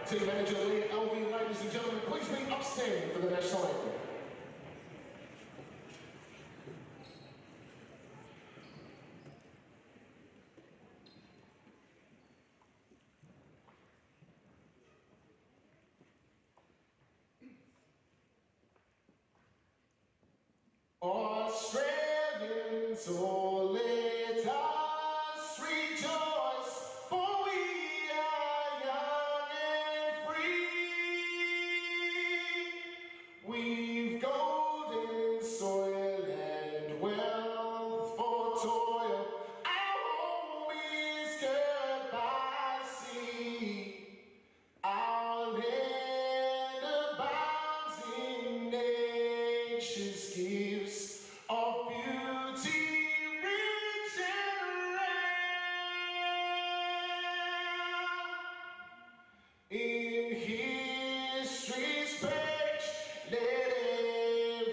Team manager NBL1, ladies and gentlemen, please be upstanding for the national anthem. Australians, oh, let us rejoice, for we are young and free. We've golden soil and wealth for toil. Our home is good by sea. Our land abounds in nature's gifts of beauty, rich and rare. In history's page, let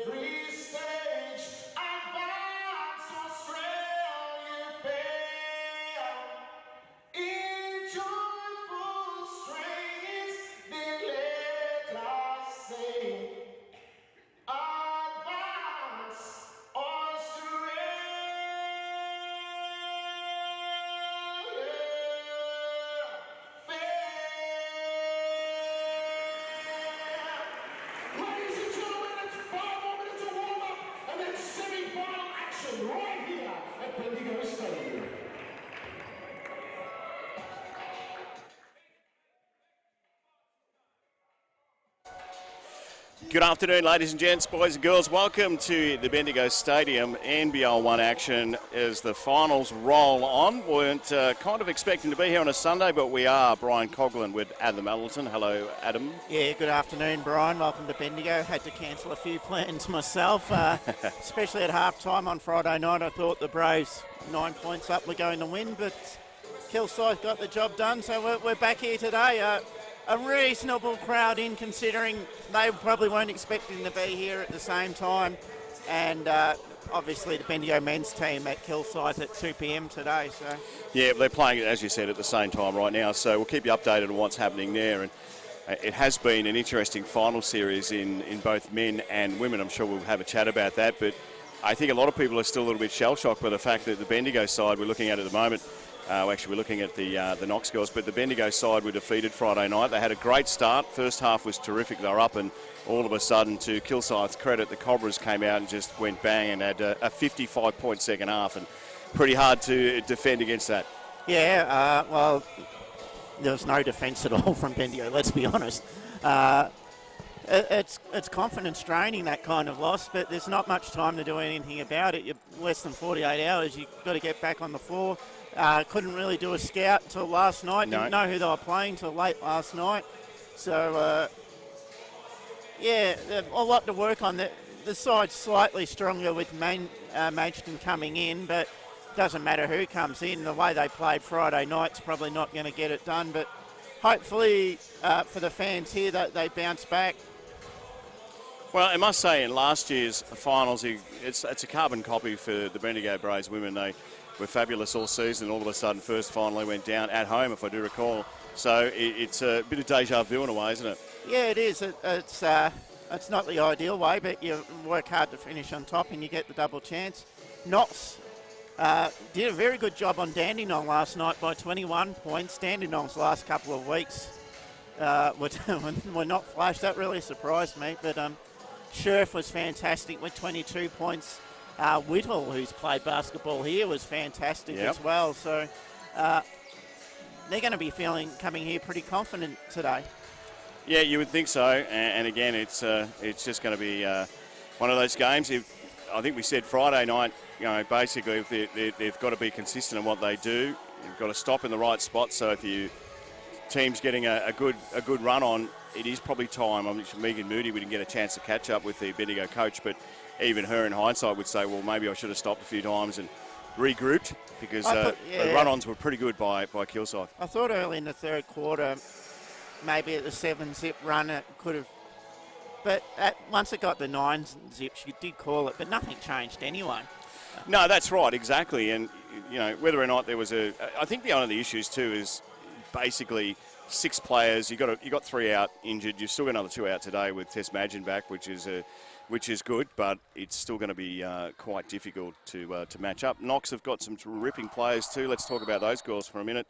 every stage advance Australia fair. In joyful strains, then let us sing. Advance Australia fair. Ladies and gentlemen, it's 5 more minutes of warm-up and then semi-final action right here at Bendigo Stadium. Good afternoon, ladies and gents, boys and girls. Welcome to the Bendigo Stadium. NBL1 action as the finals roll on. Weren't kind of expecting to be here on a Sunday, but we are. Brian Coughlin with Adam Allenton. Hello, Adam. Yeah, good afternoon, Brian. Welcome to Bendigo. Had to cancel a few plans myself, especially at half-time on Friday night. I thought the Braves 9 points up were going to win, but Kilsyth got the job done, so we're back here today. A reasonable crowd in, considering they probably weren't expecting to be here at the same time. And obviously the Bendigo men's team at Kilsyth at 2 p.m. today. So yeah, they're playing, as you said, at the same time right now. So we'll keep you updated on what's happening there. And it has been an interesting final series in both men and women. I'm sure we'll have a chat about that. But I think a lot of people are still a little bit shell-shocked by the fact that the Bendigo side we're looking at the moment, actually, we're looking at the Knox girls, but the Bendigo side were defeated Friday night. They had a great start. First half was terrific. They were up, and all of a sudden, to Kilsyth's credit, the Cobras came out and just went bang and had a 55-point second half, and pretty hard to defend against that. Yeah, well, there was no defence at all from Bendigo, let's be honest. It's confidence draining, that kind of loss, but there's not much time to do anything about it. You're less than 48 hours. You've got to get back on the floor. Couldn't really do a scout until last night. No. Didn't know who they were playing till late last night. So, yeah, a lot to work on. The side's slightly stronger with Maidstone coming in, but doesn't matter who comes in. The way they played Friday night's probably not going to get it done, but hopefully for the fans here that they bounce back. Well, I must say, in last year's finals, it's a carbon copy for the Bendigo Braves women. They were fabulous all season. All of a sudden, first finally went down at home, if I do recall. So it's a bit of deja vu in a way, isn't it? Yeah, it is. It's not the ideal way, but you work hard to finish on top and you get the double chance. Knox did a very good job on Dandenong last night by 21 points. Dandenong's last couple of weeks were not flash. That really surprised me. But Scherf was fantastic with 22 points. Whittle, who's played basketball here, was fantastic as well. So they're going to be coming here pretty confident today. Yeah, you would think so. And again, it's just going to be one of those games. I think we said Friday night, basically if they've got to be consistent in what they do. You've got to stop in the right spot. So if you team's getting a good run on, it is probably time. I'm sure Megan Moody, we didn't get a chance to catch up with the Bendigo coach, but even her in hindsight would say, well, maybe I should have stopped a few times and regrouped, because the run-ons were pretty good by Kilsyth. I thought early in the third quarter, maybe at the 7-zip run, it could have, but once it got the 9-zip, you did call it, but nothing changed anyway. No, that's right, exactly. And, whether or not there was I think one of the issues too is basically 6 players. You got 3 out injured. You've still got another 2 out today with Tess Madgen back, which is good, but it's still going to be quite difficult to match up. Knox have got some ripping players too. Let's talk about those girls for a minute.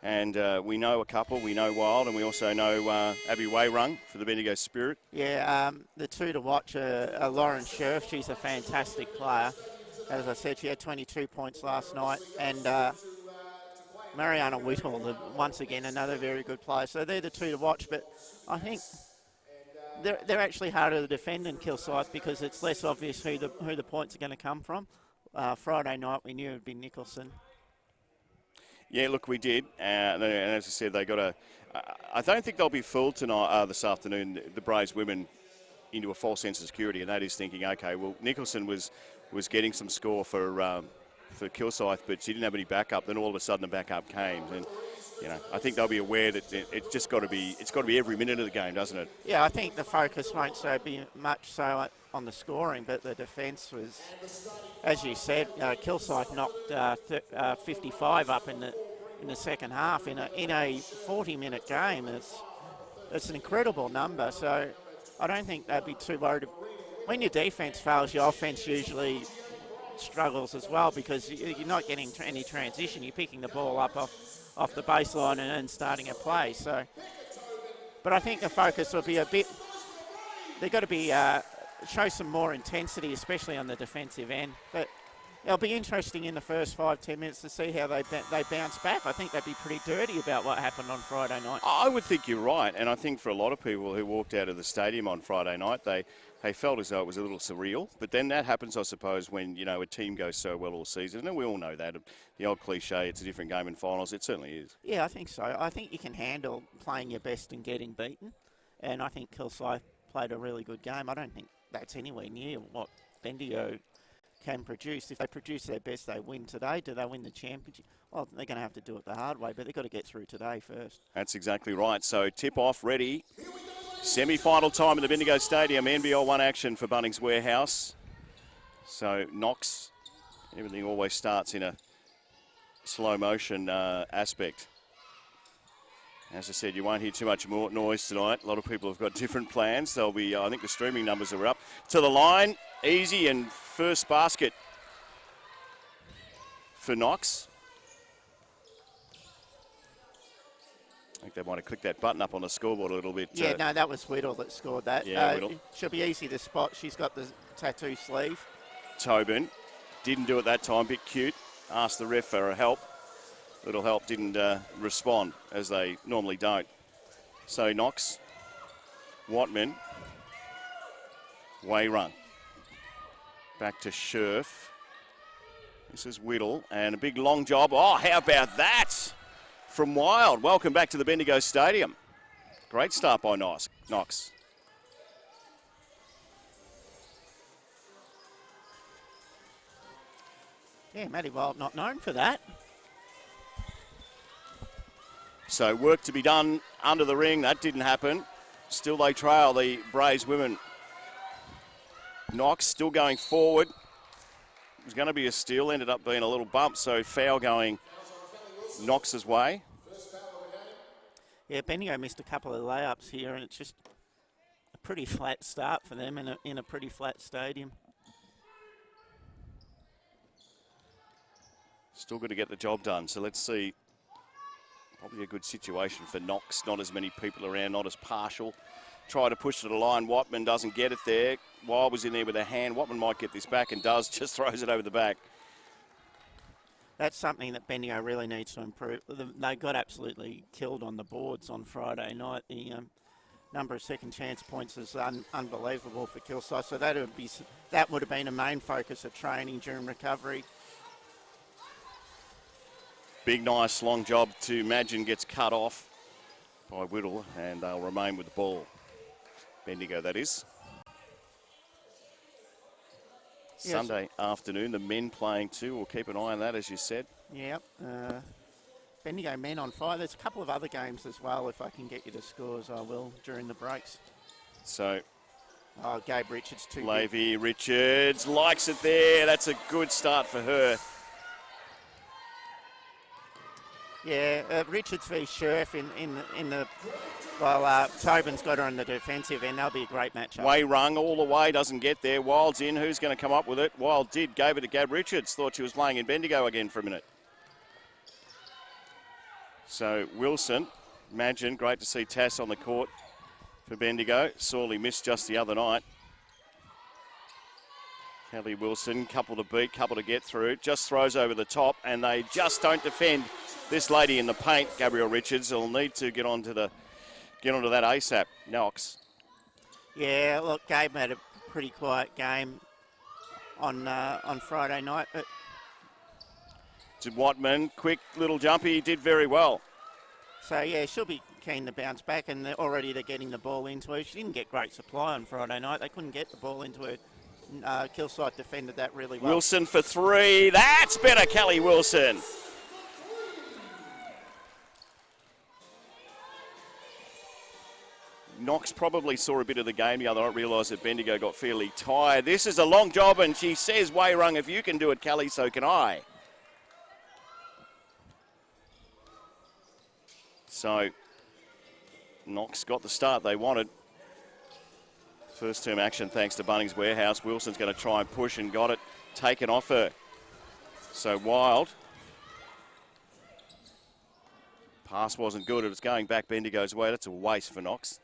And we know a couple. We know Wild, and we also know Abby Wayrung for the Bendigo Spirit. Yeah, the 2 to watch are Lauren Scherf. She's a fantastic player. As I said, she had 22 points last night. And Mariana Whittle, once again, another very good player. So they're the 2 to watch. But I think they're actually harder to defend than Kilsyth because it's less obvious who the points are going to come from. Friday night, we knew it would be Nicholson. Yeah, look, we did. And as I said, they got a... I don't think they'll be fooled tonight, this afternoon, the Braves women, into a false sense of security, and that is thinking, okay, well, Nicholson was getting some score for Kilsyth, but she didn't have any backup. Then all of a sudden, the backup came, and I think they'll be aware that it's just got to be every minute of the game, doesn't it? Yeah, I think the focus won't be much so on the scoring, but the defence was, as you said, Kilsyth knocked 55 up in the second half in a 40-minute game. It's an incredible number. So I don't think they'd be too worried. When your defence fails, your offence usually struggles as well because you're not getting any transition. You're picking the ball up off the baseline and starting a play. So, but I think the focus will be a bit. They've got to be show some more intensity, especially on the defensive end. But it'll be interesting in the first 5-10 minutes to see how they bounce back. I think they'd be pretty dirty about what happened on Friday night. I would think you're right, and I think for a lot of people who walked out of the stadium on Friday night, they felt as though it was a little surreal. But then that happens, I suppose, when a team goes so well all season, and we all know that. The old cliche, it's a different game in finals. It certainly is. Yeah, I think so. I think you can handle playing your best and getting beaten, and I think Kilsyth played a really good game. I don't think that's anywhere near what Bendigo can produce. If they produce their best, they win today. Do they win the championship? Well, they're going to have to do it the hard way, but they've got to get through today first. That's exactly right. So tip-off ready. Semi-final time in the Bendigo Stadium. NBL1 action for Bunnings Warehouse. So Knox, everything always starts in a slow motion aspect. As I said, you won't hear too much more noise tonight. A lot of people have got different plans. There'll be, I think the streaming numbers are up. To the line, easy, and first basket for Knox. I think they might have clicked that button up on the scoreboard a little bit. Yeah, no, that was Whittle that scored that. Yeah, Whittle. She'll be easy to spot. She's got the tattoo sleeve. Tobin didn't do it that time. Bit cute. Asked the ref for help. Little help, didn't respond, as they normally don't. So Knox, Watman, Wayrung. Back to Scherf. This is Whittle, and a big long job. Oh, how about that from Wild? Welcome back to the Bendigo Stadium. Great start by Knox. Yeah, Maddie Wild not known for that. So work to be done under the ring. That didn't happen. Still they trail the Braves women. Knox still going forward. It was going to be a steal. Ended up being a little bump. So foul going Knox's way. Yeah, Bendigo missed a couple of layups here, and it's just a pretty flat start for them in a pretty flat stadium. Still got to get the job done. So let's see. Probably a good situation for Knox. Not as many people around, not as partial. Try to push to the line. Watman doesn't get it there. Wild was in there with a hand. Watman might get this back and does. Just throws it over the back. That's something that Bendigo really needs to improve. They got absolutely killed on the boards on Friday night. The number of second chance points is unbelievable for Kilsyth. So that would have been a main focus of training during recovery. Big, nice, long job to Madgen, gets cut off by Whittle, and they'll remain with the ball. Bendigo, that is. Yes. Sunday afternoon, the men playing too. We'll keep an eye on that, as you said. Yep. Bendigo men on fire. There's a couple of other games as well. If I can get you the scores, I will during the breaks. So, Gabe Richards too. Lavey Richards likes it there. That's a good start for her. Yeah, Richards v. Scherf in the Tobin's got her on the defensive end. That'll be a great matchup. Way rung all the way, doesn't get there. Wild's in. Who's going to come up with it? Wild did, gave it to Gab Richards. Thought she was playing in Bendigo again for a minute. So Wilson, imagine, great to see Tass on the court for Bendigo. Sorely missed just the other night. Kelly Wilson, couple to beat, couple to get through. Just throws over the top, and they just don't defend this lady in the paint. Gabrielle Richards will need to get onto that ASAP. Knox. Yeah, look, Gabe had a pretty quiet game on Friday night, but To Watman, quick little jumper, he did very well. so yeah, she'll be keen to bounce back, and they're getting the ball into her. She didn't get great supply on Friday night. They couldn't get the ball into her. Kilsyth defended that really well. Wilson for three. That's better, Kelly Wilson. Knox probably saw a bit of the game the other night, realised that Bendigo got fairly tired. This is a long job, and she says, Wayrung, if you can do it, Kelly, so can I. So, Knox got the start they wanted. First term action thanks to Bunnings Warehouse. Wilson's going to try and push and got it taken off her. So Wild. Pass wasn't good. It was going back Bendigo's way. That's a waste for Knox.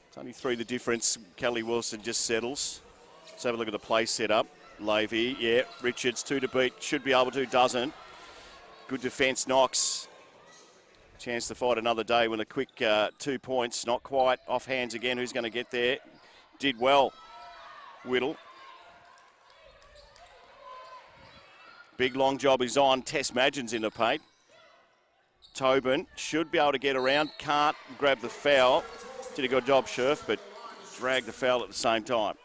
It's only three the difference. Kelly Wilson just settles. Let's have a look at the play set up. Levy, yeah, Richards, 2 to beat, should be able to, doesn't. Good defence, Knox. Chance to fight another day with a quick 2 points, not quite. Off hands again, who's going to get there? Did well, Whittle. Big long job is on, Tess Madgen's in the paint. Tobin should be able to get around, can't grab the foul. Did a good job, Scherf, but dragged the foul at the same time.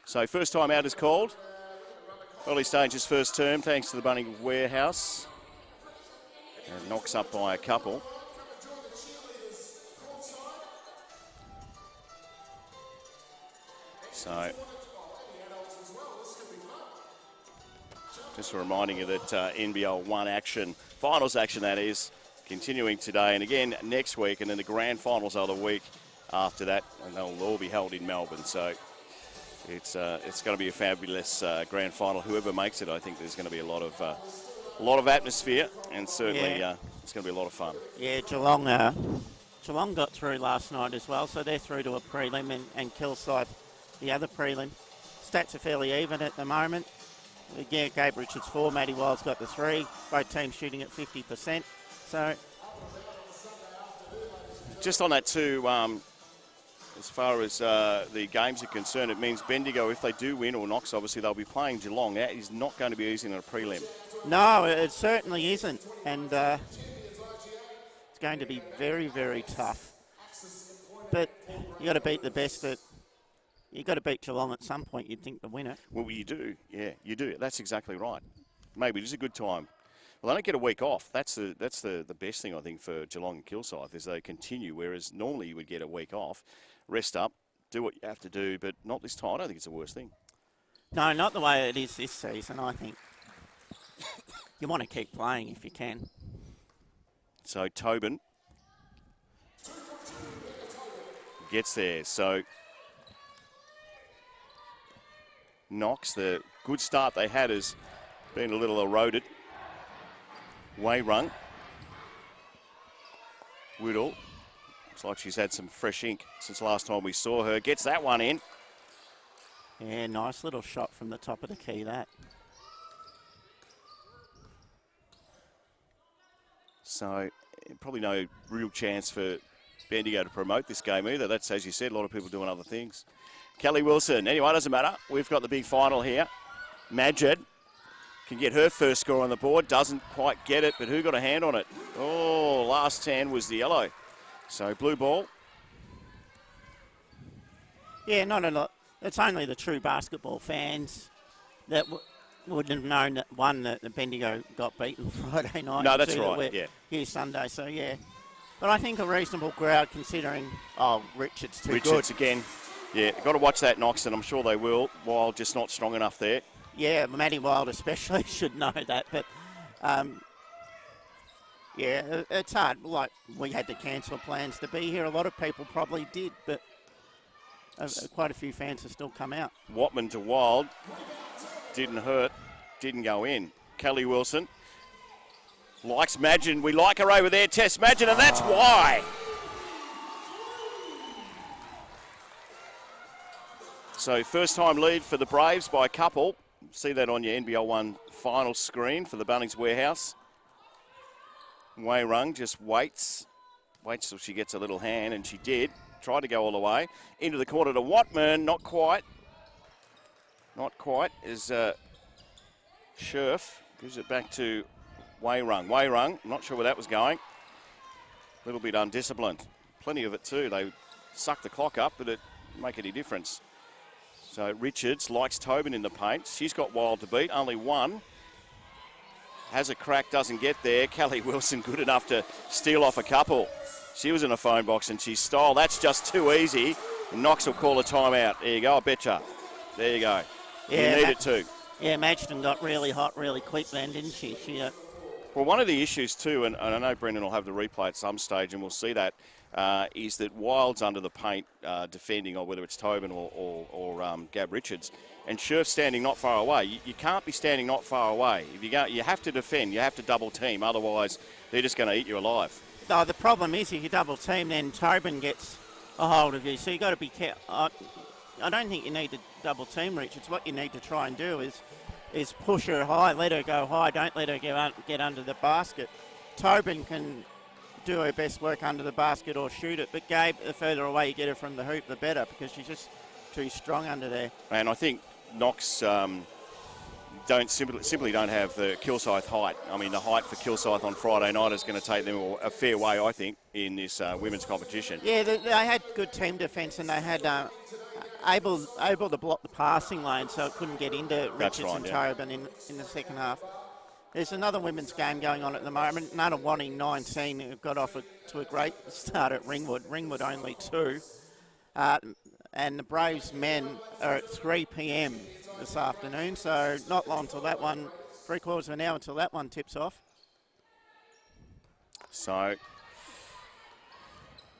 So first time out is called. Early stages first term, thanks to the Bunnings Warehouse. And Knox up by a couple. So, just reminding you that NBL1 action, finals action that is, continuing today and again next week, and then the grand finals are the week after that, and they'll all be held in Melbourne. So it's going to be a fabulous grand final. Whoever makes it, I think there's going to be a lot of atmosphere, and certainly it's going to be a lot of fun. Yeah, Geelong got through last night as well, so they're through to a prelim, and Kilsyth the other prelim. Stats are fairly even at the moment. Again, Gabe Richards 4, Maddie Wild's got the 3. Both teams shooting at 50%. So, just on that too, as far as the games are concerned, it means Bendigo, if they do win, or Knox, obviously they'll be playing Geelong. That is not going to be easy in a prelim. No, it certainly isn't, and it's going to be very, very tough. But you got to beat the best that. You've got to beat Geelong at some point, you'd think, to win it. Well, you do. Yeah, you do. That's exactly right. Maybe it is a good time. Well, they don't get a week off. That's the best thing, I think, for Geelong and Kilsyth, is they continue, whereas normally you would get a week off, rest up, do what you have to do, but not this time. I don't think it's the worst thing. No, not the way it is this season, I think. You want to keep playing if you can. So Tobin gets there. So Knox, the good start they had has been a little eroded. Wayrung. Whittle. Looks like she's had some fresh ink since last time we saw her. Gets that one in. Yeah, nice little shot from the top of the key, that. So probably no real chance for Bendigo to promote this game either. That's, as you said, a lot of people doing other things. Kelly Wilson. Anyway, doesn't matter. We've got the big final here. Majid can get her first score on the board. Doesn't quite get it, but who got a hand on it? Oh, last hand was the yellow. So blue ball. Yeah, not a lot. It's only the true basketball fans that wouldn't have known that, one, that the Bendigo got beaten Friday night. No, and that's two, that right, we're yeah. here Sunday, so yeah. But I think a reasonable crowd considering, Richards too Richards good. again. Yeah, got to watch that, Knox, and I'm sure they will. Wild just not strong enough there. Yeah, Matty Wild especially should know that, but yeah, it's hard. Like, we had to cancel plans to be here. A lot of people probably did, but quite a few fans have still come out. Watman to Wild. Didn't hurt. Didn't go in. Kelly Wilson likes Madgen. We like her over there, Tess Madgen, and that's why. So first time lead for the Braves by a couple. See that on your NBL1 final screen for the Bunnings Warehouse. Wei Rung just waits till she gets a little hand, and she did. Tried to go all the way. Into the corner to Watman, not quite. Not quite, as Scherf gives it back to Wei Rung. Wei Rung, not sure where that was going. A little bit undisciplined. Plenty of it too. They suck the clock up, but it didn't make any difference. So Richards likes Tobin in the paint. She's got Wild to beat, only one. Has a crack, doesn't get there. Kelly Wilson good enough to steal off a couple. She was in a phone box and she stole. That's just too easy. Knox will call a timeout. There you go, I betcha. There you go. Yeah, you need it too. Yeah, Madgen got really hot really quick then, didn't she? Well, one of the issues too, and I know Brendan will have the replay at some stage and we'll see that, is that Wild's under the paint defending, or whether it's Tobin or Gab Richards, and Scherf standing not far away. You can't be standing not far away. If you go, you have to defend, you have to double team, otherwise they're just going to eat you alive. No, the problem is if you double team, then Tobin gets a hold of you, so you've got to be careful. I don't think you need to double team Richards. What you need to try and do is push her high, let her go high, don't let her get under the basket. Tobin can do her best work under the basket or shoot it, but Gabe, the further away you get her from the hoop, the better, because she's just too strong under there. And I think Knox simply don't have the Kilsyth height. I mean, the height for Kilsyth on Friday night is going to take them a fair way, I think, in this women's competition. Yeah, they had good team defence, and they had able to block the passing lane, so it couldn't get into Richards and Tobin in the second half. There's another women's game going on at the moment. Nunawading 19 who got off to a great start at Ringwood. Ringwood only 2. And the Braves men are at 3 p.m. this afternoon, so not long till that one, 3/4 of an hour until that one tips off. So,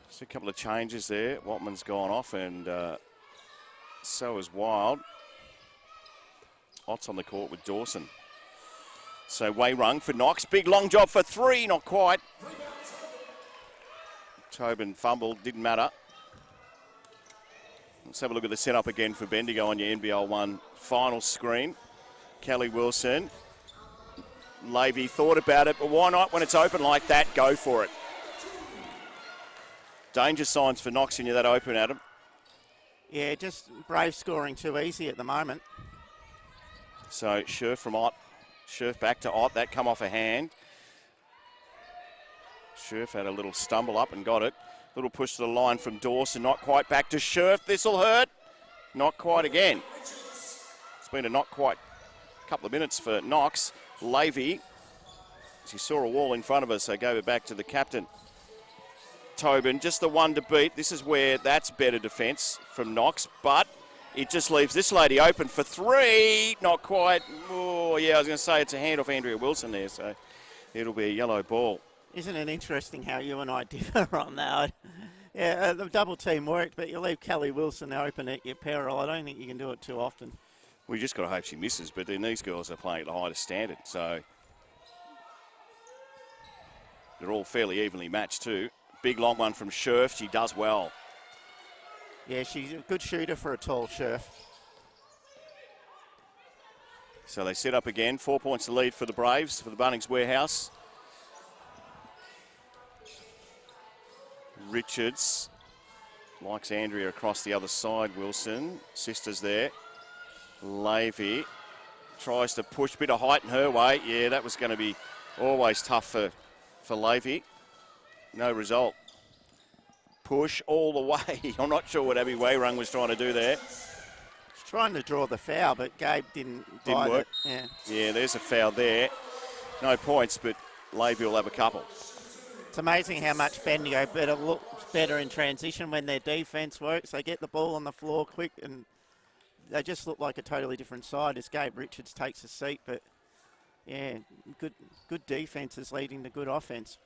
just a couple of changes there. Watman's gone off, and so is Wild. Ott's on the court with Dawson. So Wei Rung for Knox. Big long job for 3, not quite. Tobin fumbled, didn't matter. Let's have a look at the setup again for Bendigo on your NBL1 final screen. Kelly Wilson. Levy thought about it, but why not when it's open like that? Go for it. Danger signs for Knox when you're that open, Adam. Yeah, just Brave scoring too easy at the moment. So Scherf from Ott. Scherf back to Ott. That come off a hand. Scherf had a little stumble up and got it. Little push to the line from Dawson. Not quite back to Scherf. This'll hurt. Not quite again. It's been a not quite couple of minutes for Knox. Levy, she saw a wall in front of her, so gave it back to the captain. Tobin, just the one to beat. This is where that's better defence from Knox, but it just leaves this lady open for 3. Not quite. Oh, yeah, I was going to say it's a hand off Andrea Wilson there, so it'll be a yellow ball. Isn't it interesting how you and I differ on that? Yeah, the double team worked, but you leave Kelly Wilson open at your peril. I don't think you can do it too often. We just got to hope she misses, but then these girls are playing at the highest standard, so they're all fairly evenly matched too. Big long one from Scherf. She does well. Yeah, she's a good shooter for a tall Scherf. So they set up again. 4 points to lead for the Braves, for the Bunnings Warehouse. Richards likes Andrea across the other side. Wilson, sisters there. Levy tries to push, bit of height in her way. Yeah, that was going to be always tough for Levy. No result. Push all the way. I'm not sure what Abby Wayrung was trying to do there. She's trying to draw the foul, but Gabe didn't work. It. Yeah, there's a foul there. No points, but Levy will have a couple. It's amazing how much Bendigo looks better in transition when their defence works. They get the ball on the floor quick, and they just look like a totally different side as Gabe Richards takes a seat. But yeah, good defence is leading to good offence.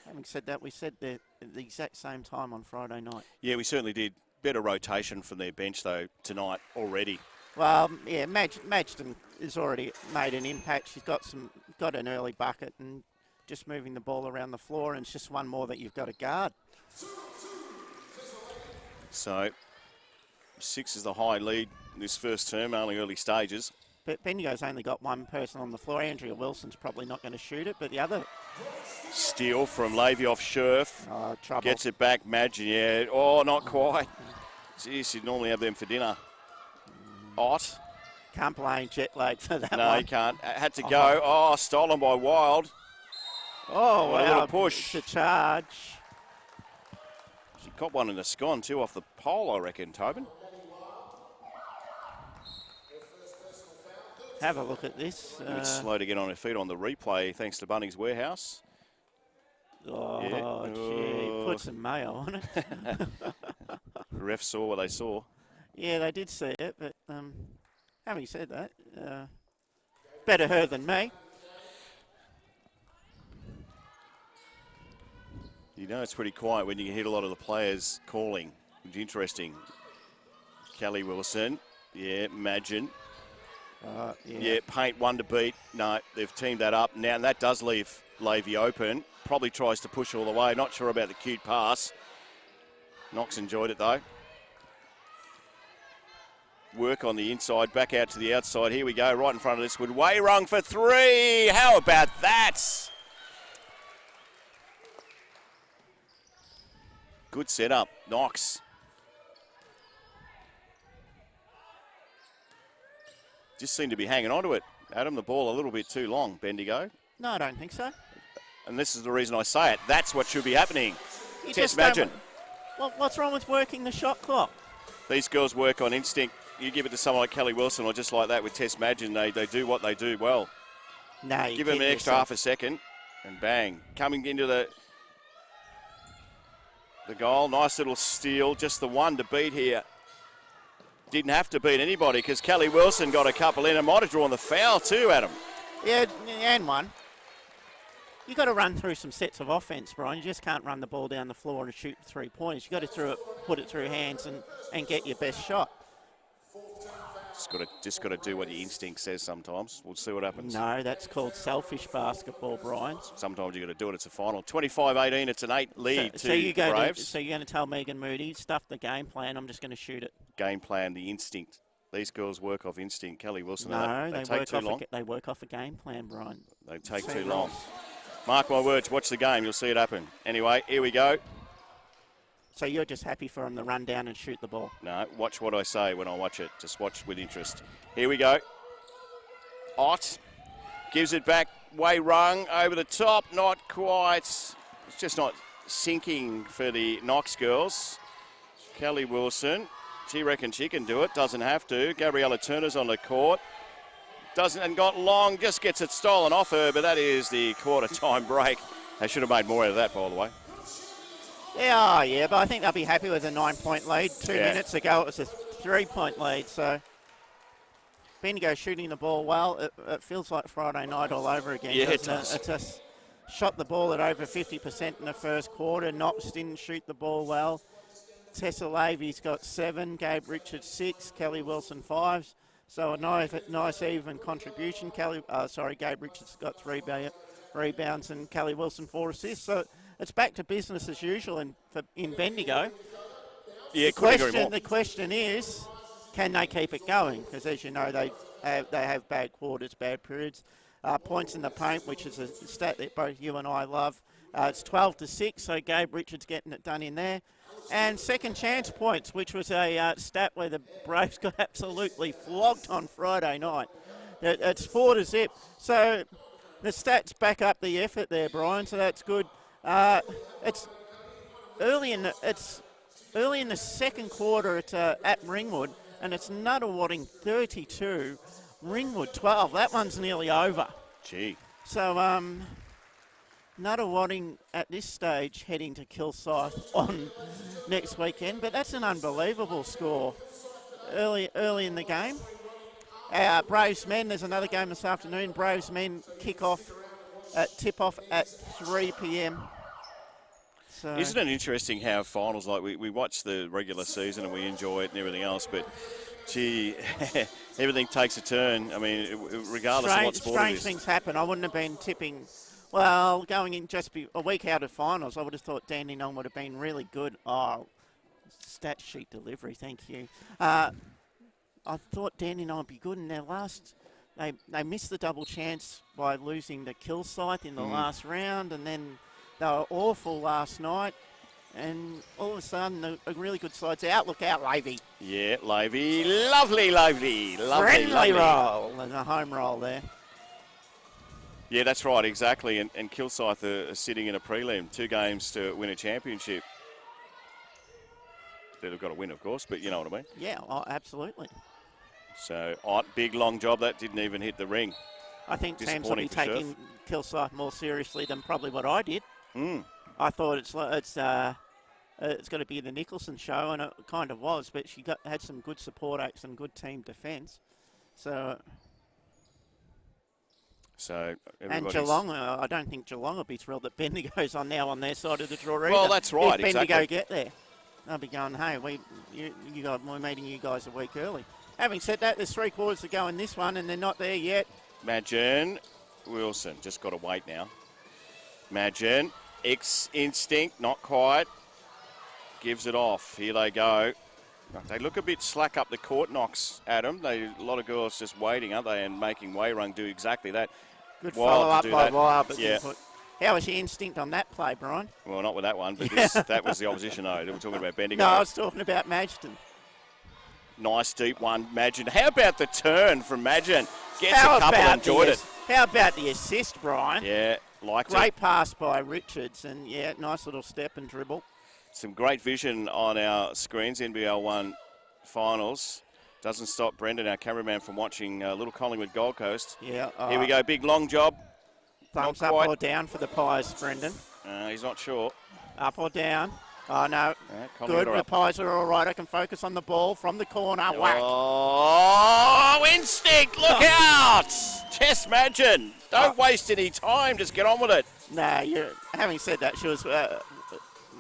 Having said that, we said that at the exact same time on Friday night. Yeah, we certainly did. Better rotation from their bench, though, tonight already. Well, yeah, Madgen has already made an impact. She's got an early bucket and just moving the ball around the floor, and it's just one more that you've got to guard. So, 6 is the high lead this first term, only early stages. But Bendigo's only got one person on the floor. Andrea Wilson's probably not going to shoot it, but the other... Steal from Levy off Scherf. Oh, trouble. Gets it back, Madgen, yeah. Oh, not quite. Jeez, you'd normally have them for dinner. Ott. Can't blame jet lag for that one. No, you can't. Had to go. Oh, stolen by Wild. Oh, what wow. a little push. To charge. She got one in the scone, too, off the pole, I reckon, Tobin. Have a look at this. A bit slow to get on her feet on the replay, thanks to Bunnings Warehouse. Oh, yeah. Gee, put some mayo on it. The refs saw what they saw. Yeah, they did see it, but having said that, better her than me. You know it's pretty quiet when you hit a lot of the players calling. It's interesting. Kelly Wilson, yeah, Madgen. Yeah, Paint one to beat. No, they've teamed that up. Now, and that does leave Levy open. Probably tries to push all the way. Not sure about the cute pass. Knox enjoyed it, though. Work on the inside, back out to the outside. Here we go, right in front of this. Would Wayrung for 3. How about that? Good setup. Knox. Just seemed to be hanging on to it. Adam, the ball a little bit too long, Bendigo. No, I don't think so. And this is the reason I say it. That's what should be happening. You Tess Madgen. What's wrong with working the shot clock? These girls work on instinct. You give it to someone like Kelly Wilson or just like that with Tess Madgen, they do what they do well. No, give them an extra half a second and bang. Coming into the goal. Nice little steal. Just the one to beat here. Didn't have to beat anybody because Kelly Wilson got a couple in and might have drawn the foul too, Adam. Yeah, and one. You've got to run through some sets of offence, Brian. You just can't run the ball down the floor and shoot 3 points. You've got to put it through hands and get your best shot. Just got to do what your instinct says sometimes. We'll see what happens. No, that's called selfish basketball, Brian. Sometimes you've got to do it. It's a final. 25-18, it's an 8 lead to the Braves. So you're going to tell Megan Moody, stuff the game plan, I'm just going to shoot it. Game plan, the instinct. These girls work off instinct. Kelly Wilson, no, they take too long. They work off a game plan, Brian. They take too long. Mark my words, watch the game, you'll see it happen. Anyway, here we go. So you're just happy for him to run down and shoot the ball? No, watch what I say when I watch it. Just watch with interest. Here we go. Ott gives it back. Wayrung over the top. Not quite. It's just not sinking for the Knox girls. Kelly Wilson. She reckons she can do it. Doesn't have to. Gabriella Turner's on the court. Doesn't and got long. Just gets it stolen off her. But that is the quarter time break. They should have made more out of that, by the way. Yeah, but I think they'll be happy with a 9-point lead. 2 minutes ago, it was a 3-point lead. So Bendigo shooting the ball well. It feels like Friday night all over again. Yeah, it does. It just shot the ball at over 50% in the first quarter. Knox didn't shoot the ball well. Tessa Levy's got 7. Gabe Richards 6. Kelly Wilson 5. So a nice even contribution. Gabe Richards got 3 rebounds and Kelly Wilson 4 assists. So it's back to business as usual in Bendigo. Yeah, the question is, can they keep it going? Because as you know, they have bad quarters, bad periods. Points in the paint, which is a stat that both you and I love. It's 12-6, so Gabe Richards getting it done in there. And second chance points, which was a stat where the Braves got absolutely flogged on Friday night. It's 4-0. So the stats back up the effort there, Brian, so that's good. It's early in the second quarter at Ringwood. And it's Nuttawatting 32, Ringwood 12. That one's nearly over. Gee. So Nuttawatting at this stage heading to Kilsyth on next weekend. But that's an unbelievable score early in the game. Braves men, there's another game this afternoon. Braves men tip-off at 3 p.m. So isn't it interesting how finals, like we watch the regular season and we enjoy it and everything else, but gee, everything takes a turn. I mean, regardless of what sport it strange is. things happen. I wouldn't have been tipping. Well, going in just a week out of finals, I would have thought Dandenong would have been really good. Oh, stat sheet delivery, thank you. I thought Dandenong would be good in their last. They missed the double chance by losing to Kilsyth in the last round, and then they were awful last night. And all of a sudden, a really good side's out. Look out, Lavey. Yeah, Lavey. Lovely, Lavey. Friendly roll. And a home roll there. Yeah, that's right, exactly. And Kilsyth are sitting in a prelim, 2 games to win a championship. They've got to win, of course, but you know what I mean. Yeah, absolutely. So, big, long job. That didn't even hit the ring. I think teams will be taking Kilsyth more seriously than probably what I did. I thought it's going to be the Nicholson show, and it kind of was, but she had some good support acts and good team defence. So and Geelong, I don't think Geelong will be thrilled that Bendigo's now on their side of the draw either. Well, that's right, if Bendigo exactly. get there, they'll be going, hey, we're meeting you guys a week early. Having said that, there's 3 quarters to go in this one, and they're not there yet. Madgen Wilson, just got to wait now. Madgen, instinct, not quite. Gives it off. Here they go. They look a bit slack up the court, Knox, Adam. A lot of girls just waiting, aren't they, and making Wayrung do exactly that. Good follow-up by Wild, but yeah. How was your instinct on that play, Brian? Well, not with that one, but that was the opposition, though. We're talking about Bendigo. No, I was talking about Madgen. Nice deep one, Madgen. How about the turn from Madgen? Gets a couple and enjoyed it. How about the assist, Brian? Yeah, liked it. Great pass by Richards, and yeah, nice little step and dribble. Some great vision on our screens, NBL1 finals. Doesn't stop Brendan, our cameraman, from watching Little Collingwood Gold Coast. Yeah. Here we go, big long job. Thumbs up or down for the Pies, Brendan? He's not sure. Up or down? Oh, no. Good. The Pies are all right. I can focus on the ball from the corner. Whack. Oh, instinct. Look out. Tess Madgen. Don't waste any time. Just get on with it. No, having said that, she was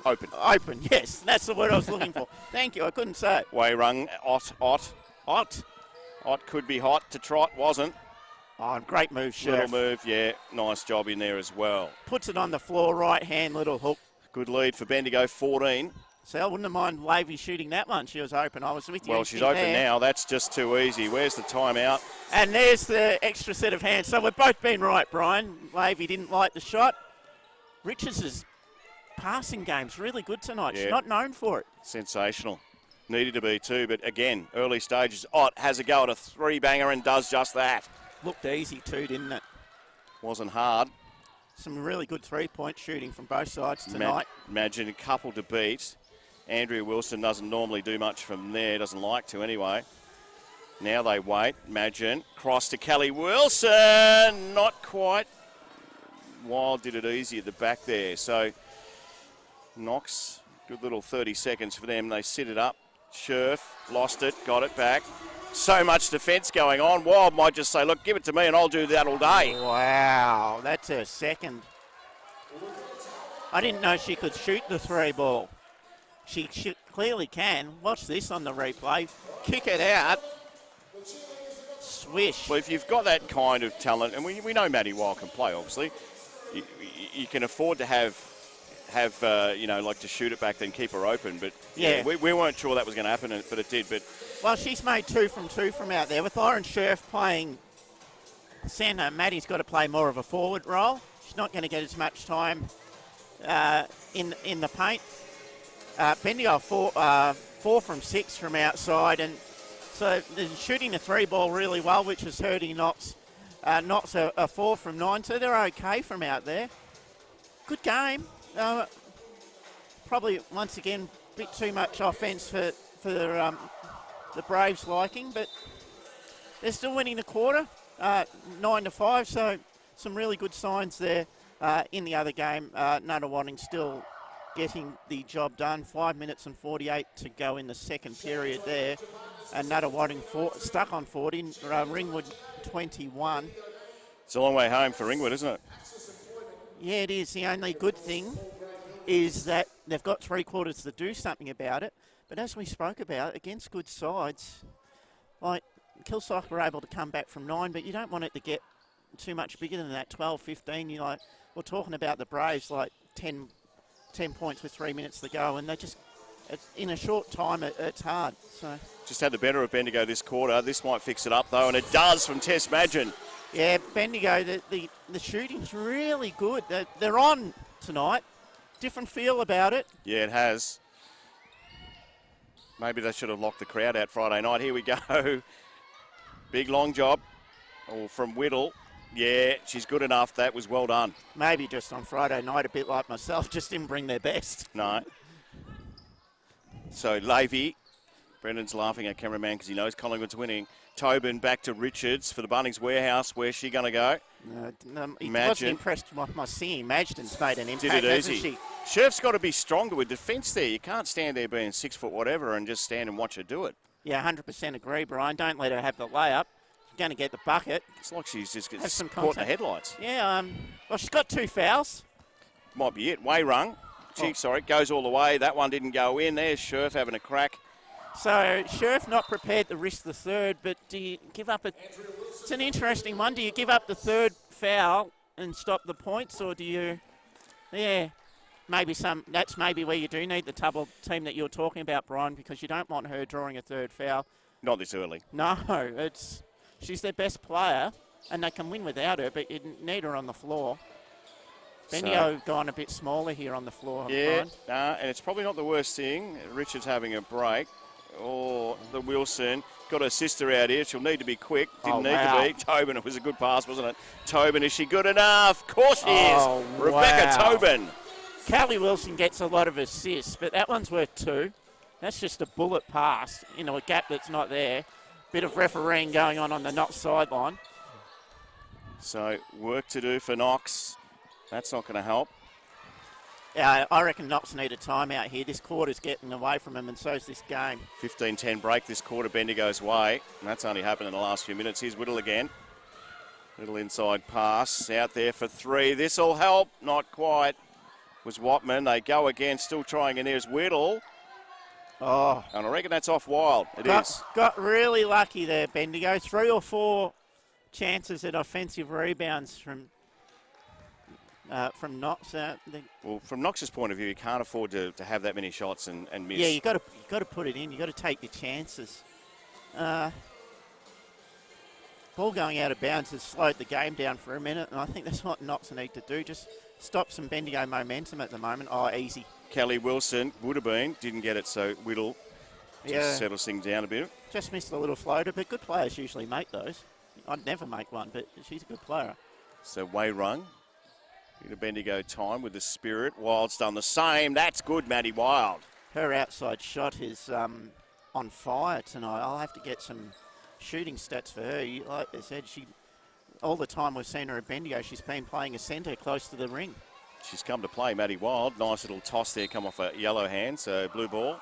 open. Open, yes. That's the word I was looking for. Thank you. I couldn't say it. Wayrung, hot. Hot could be hot to trot, wasn't. Oh, great move, Sheriff. Little move, yeah. Nice job in there as well. Puts it on the floor, right hand, little hook. Good lead for Bendigo, 14. So I wouldn't have mind Lavey shooting that one. She was open. I was with you. Well, she's open now. That's just too easy. Where's the timeout? And there's the extra set of hands. So we've both been right, Brian. Lavey didn't like the shot. Richards' passing game's really good tonight. Yeah. She's not known for it. Sensational. Needed to be too, but again, early stages. Ott has a go at a 3-banger and does just that. Looked easy too, didn't it? Wasn't hard. Some really good three-point shooting from both sides tonight. Imagine a couple to beat. Andrea Wilson doesn't normally do much from there, doesn't like to anyway. Now they wait. Imagine cross to Kelly Wilson. Not quite. Wild did it easy at the back there. So Knox, good little 30 seconds for them. They sit it up. Scherf lost it, got it back. So much defence going on. Wild might just say, look, give it to me and I'll do that all day. Wow, that's her second. I didn't know she could shoot the 3-ball. She clearly can. Watch this on the replay. Kick it out. Swish. Well, if you've got that kind of talent, and we know Maddie Wild can play, obviously, you can afford to have like to shoot it back, then keep her open. But yeah, we weren't sure that was going to happen, but it did. But well, she's made 2 from 2 from out there. With Lauren Scherf playing centre, Maddie's got to play more of a forward role. She's not going to get as much time in the paint. Bendigo 4 from 6 from outside, and so they're shooting the 3-ball really well, which is hurting Knox. Knox a 4 from 9, so they're okay from out there. Good game. Probably once again a bit too much offence for the Braves' liking, but they're still winning the quarter, 9-5, so some really good signs there in the other game. Nunawading still getting the job done. 5 minutes and 48 to go in the second period there. And Nunawading stuck on 40, Ringwood 21. It's a long way home for Ringwood, isn't it? Yeah, it is. The only good thing is that they've got 3 quarters to do something about it. But as we spoke about, against good sides, like Kilsyth were able to come back from 9, but you don't want it to get too much bigger than that, 12, 15. You like, we're talking about the Braves, like 10 points with 3 minutes to go, and they just, in a short time, it's hard. So just had the better of Bendigo this quarter. This might fix it up, though, and it does from Tess Madgen. Yeah, Bendigo, the shooting's really good. They're on tonight. Different feel about it. Yeah, it has. Maybe they should have locked the crowd out Friday night. Here we go. Big long job from Whittle. Yeah, she's good enough. That was well done. Maybe just on Friday night, a bit like myself, just didn't bring their best. No. So, Levy. Brendan's laughing at cameraman because he knows Collingwood's winning. Tobin back to Richards for the Bunnings Warehouse. Where's she going to go? He wasn't impressed with my singing. Madgen's made an impact, did it hasn't easy. she? Sheriff's got to be stronger with defence there. You can't stand there being 6 foot whatever and just stand and watch her do it. Yeah, 100% agree, Brian. Don't let her have the layup. She's going to get the bucket. It's like she's just some caught in the headlights. Yeah, well, she's got 2 fouls. Might be it. Wayrung. Goes all the way. That one didn't go in. There's Sheriff having a crack. So, Sheriff not prepared to risk the third, but do you give up it's an interesting one. Do you give up the third foul and stop the points, or do you, that's maybe where you do need the double team that you're talking about, Brian, because you don't want her drawing a third foul. Not this early. No, she's their best player, and they can win without her, but you need her on the floor. Bendigo gone a bit smaller here on the floor. Yeah, and it's probably not the worst thing. Richard's having a break. Oh, the Wilson got her sister out here. She'll need to be quick. Didn't need to be. Tobin, it was a good pass, wasn't it? Tobin, is she good enough? Of course she is. Rebecca Tobin. Callie Wilson gets a lot of assists, but that one's worth 2. That's just a bullet pass, a gap that's not there. Bit of refereeing going on the Knox sideline. So, work to do for Knox. That's not going to help. Yeah, I reckon Knox need a timeout here. This quarter's getting away from him, and so's this game. 15-10 break this quarter, Bendigo's way. And that's only happened in the last few minutes. Here's Whittle again. Little inside pass out there for 3. This'll help. Not quite. Was Watman. They go again, still trying, and there's Whittle. Oh. And I reckon that's off Wild. It is. Got really lucky there, Bendigo. 3 or 4 chances at offensive rebounds from Knox. Well, from Knox's point of view, you can't afford to have that many shots and miss. Yeah, you got to put it in. You got to take your chances. Ball going out of bounds has slowed the game down for a minute, and I think that's what Knox need to do. Just stop some Bendigo momentum at the moment. Oh, easy. Kelly Wilson would have been, didn't get it, so Whittle just settles things down a bit. Just missed a little floater, but good players usually make those. I'd never make one, but she's a good player. So Wayrung. Bit of Bendigo time with the Spirit. Wild's done the same. That's good, Maddie Wild. Her outside shot is on fire tonight. I'll have to get some shooting stats for her. Like I said, all the time we've seen her at Bendigo, she's been playing a centre close to the ring. She's come to play, Maddie Wild. Nice little toss there, come off a yellow hand, so blue ball.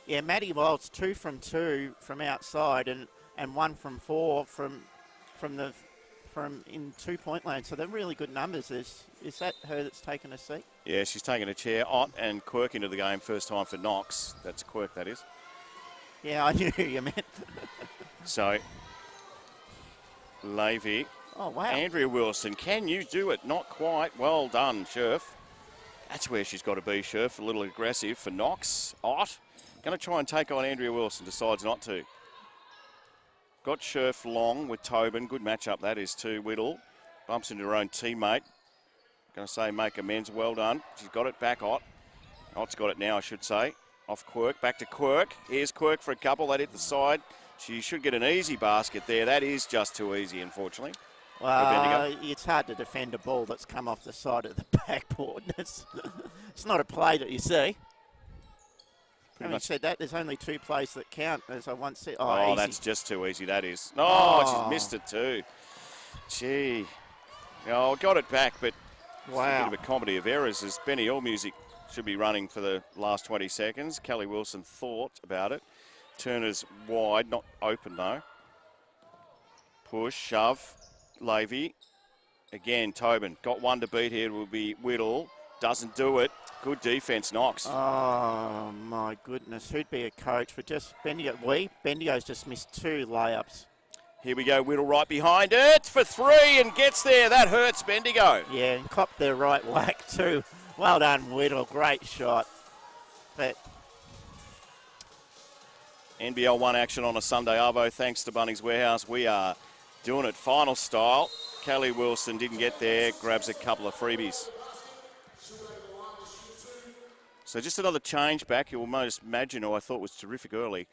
Yeah, Maddie Wild's 2 from 2 from outside and 1 from 4 from in 2-point lane, so they're really good numbers. Is that her that's taken a seat? Yeah, she's taken a chair. Ott and Quirk into the game, first time for Knox. That's Quirk, that is. Yeah, I knew who you meant. So, Levy. Oh, wow. Andrea Wilson, can you do it? Not quite. Well done, Scherf. That's where she's got to be, Scherf. A little aggressive for Knox. Ott. Going to try and take on Andrea Wilson. Decides not to. Got Scherf long with Tobin. Good matchup that is too. Whittle bumps into her own teammate. Going to say make amends. Well done. She's got it back, Ott. Ott's got it now, I should say. Off Quirk. Back to Quirk. Here's Quirk for a couple. That hit the side. She should get an easy basket there. That is just too easy, unfortunately. Well, it's hard to defend a ball that's come off the side of the backboard. It's not a play that you see. Having much. said that, there's only 2 plays that count, as I once said. Oh, easy. that's just too easy, that is. Oh. She's missed it too. Gee. Oh, got it back, but Wow. it's a bit of a comedy of errors as Benny All Music should be running for the last 20 seconds. Kelly Wilson thought about it. Turner's wide, not open though. Push, shove, Lavey. Again, Tobin got one to beat here. It will be Whittle. Doesn't do it. Good defence, Knox. Oh, my goodness. Who'd be a coach for just Bendigo? Bendigo's just missed 2 layups. Here we go, Whittle right behind it for 3 and gets there. That hurts Bendigo. Yeah, and copped their right whack too. Well done, Whittle. Great shot. But NBL1 action on a Sunday, Arvo. Thanks to Bunnings Warehouse. We are doing it final style. Kelly Wilson didn't get there. Grabs a couple of freebies. So just another change back. You almost imagine, I thought was terrific early.